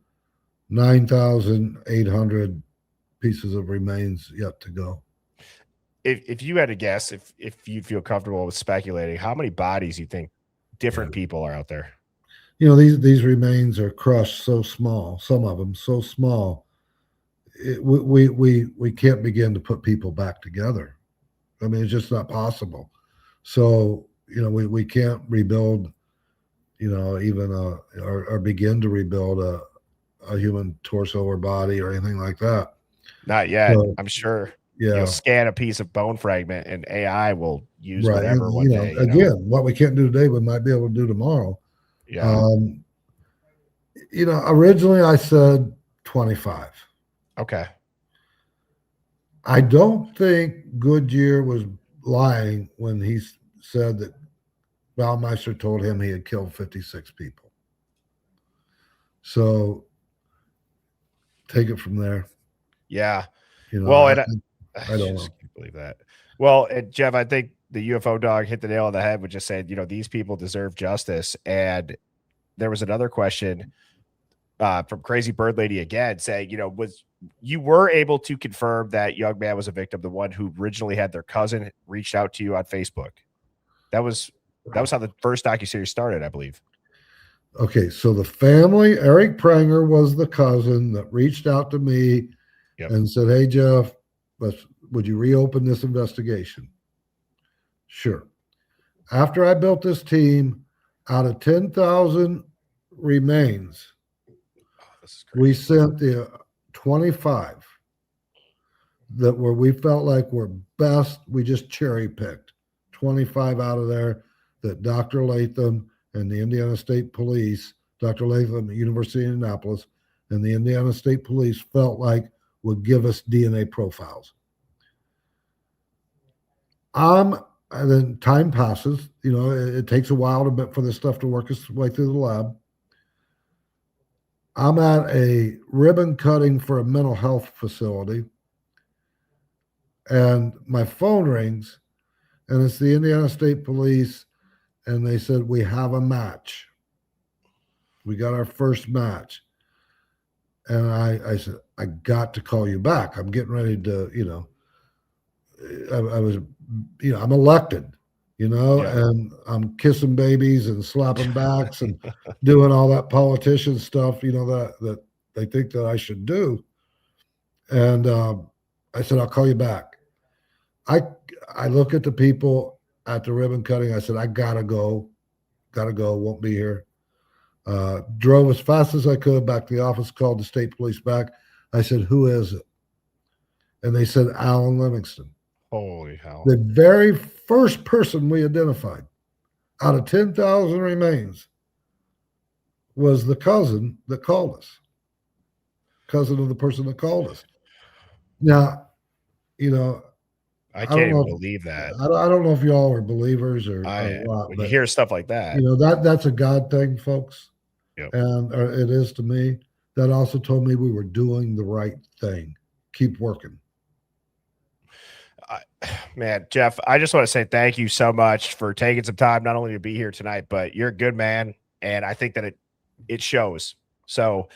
9,800 pieces of remains yet to go. If you had to guess, if you feel comfortable with speculating, how many bodies you think different people are out there? These remains are crushed so small, some of them so small, we can't begin to put people back together. I mean, it's just not possible. So we can't rebuild, even or begin to rebuild a human torso or body or anything like that. Not yet. So, I'm sure. yeah. You'll scan a piece of bone fragment and AI will use Right. whatever And, one day. again, what we can't do today, we might be able to do tomorrow. Yeah. Originally I said 25. Okay. I don't think Goodyear was lying when he said that Baumeister told him he had killed 56 people. So take it from there. Yeah. Well, I don't just can't believe that. Well, and Jeff, I think the UFO dog hit the nail on the head with just saying, these people deserve justice. And there was another question from Crazy Bird Lady again saying, you were able to confirm that young man was a victim, the one who originally had their cousin reached out to you on Facebook. That was how the first docuseries started, I believe. Okay, so the family, Eric Pranger was the cousin that reached out to me and said, "Hey, Jeff, would you reopen this investigation?" Sure. After I built this team, out of 10,000 remains, we sent the 25 that we felt like were best. We just cherry picked 25 out of there that Dr. Latham and the Indiana State Police, Dr. Latham at University of Indianapolis, and the Indiana State Police felt like would give us DNA profiles. And then time passes. It takes a while for this stuff to work its way through the lab. I'm at a ribbon cutting for a mental health facility, and my phone rings, and it's the Indiana State Police, and they said, "We have a match. We got our first match." And I said, "I got to call you back. I'm getting ready to, I was, I'm elected, and I'm kissing babies and slapping backs and doing all that politician stuff, that they think that I should do." And I said, "I'll call you back." I look at the people at the ribbon cutting. I said, "I gotta go, won't be here." Drove as fast as I could back to the office, called the state police back. I said, "Who is it?" And they said, "Alan Livingston." Holy hell. The very first person we identified out of 10,000 remains was the cousin that called us. Cousin of the person that called us. Now, I I don't can't know even if, believe that. I don't know if y'all are believers or what, When you but hear stuff like that. that's a God thing, folks. Yep. And it is to me. That also told me we were doing the right thing. Keep working. Man, Jeff, I just want to say thank you so much for taking some time not only to be here tonight, but you're a good man, and I think that it shows. So,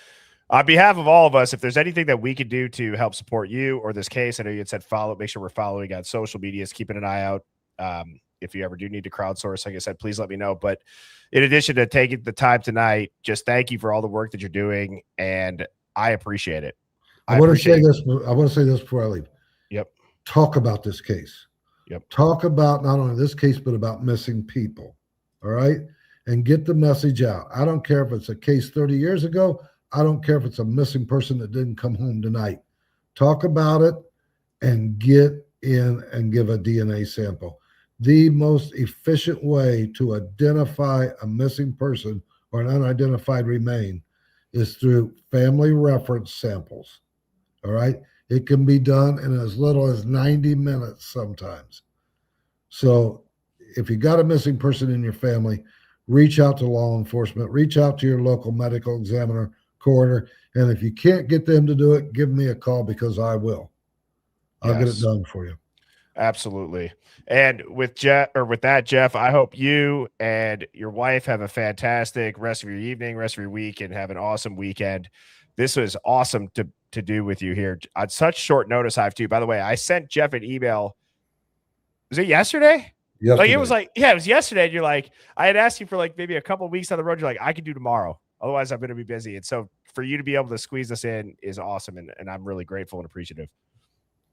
on behalf of all of us, if there's anything that we could do to help support you or this case, I know you had said follow. Make sure we're following on social medias, keeping an eye out. If you ever do need to crowdsource, like I said, please let me know. But in addition to taking the time tonight, just thank you for all the work that you're doing, and I appreciate it. I want to say this. I want to say this before I leave. Yep. Talk about this case. Yep. Talk about not only this case, but about missing people. All right. And get the message out. I don't care if it's a case 30 years ago. I don't care if it's a missing person that didn't come home tonight. Talk about it and get in and give a DNA sample. The most efficient way to identify a missing person or an unidentified remain is through family reference samples. All right. It can be done in as little as 90 minutes sometimes. So if you got a missing person in your family, reach out to law enforcement, reach out to your local medical examiner, coroner. And if you can't get them to do it, give me a call because I will. I'll get it done for you. Absolutely. And with that, Jeff, I hope you and your wife have a fantastic rest of your evening, rest of your week, and have an awesome weekend. This was awesome to do with you here on such short notice. I have to. By the way, I sent Jeff an email. Was it yesterday? Like it was like, yeah, it was yesterday. And you're like, I had asked you for like maybe a couple of weeks on the road. You're like, I could do tomorrow. Otherwise, I'm going to be busy. And so for you to be able to squeeze this in is awesome. And I'm really grateful and appreciative.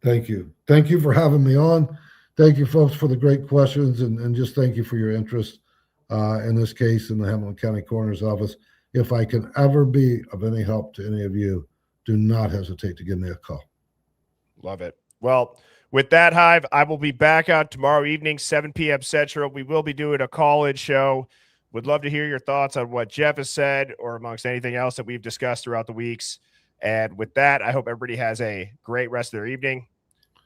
Thank you. Thank you for having me on. Thank you, folks, for the great questions. And just thank you for your interest in this case in the Hamilton County Coroner's Office. If I can ever be of any help to any of you, do not hesitate to give me a call. Love it. Well, with that, Hive, I will be back out tomorrow evening, 7 p.m. Central. We will be doing a call-in show. Would love to hear your thoughts on what Jeff has said or amongst anything else that we've discussed throughout the weeks. And with that, I hope everybody has a great rest of their evening.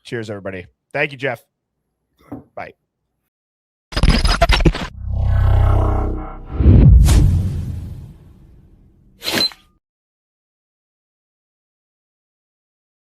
Cheers, everybody. Thank you, Jeff. Bye.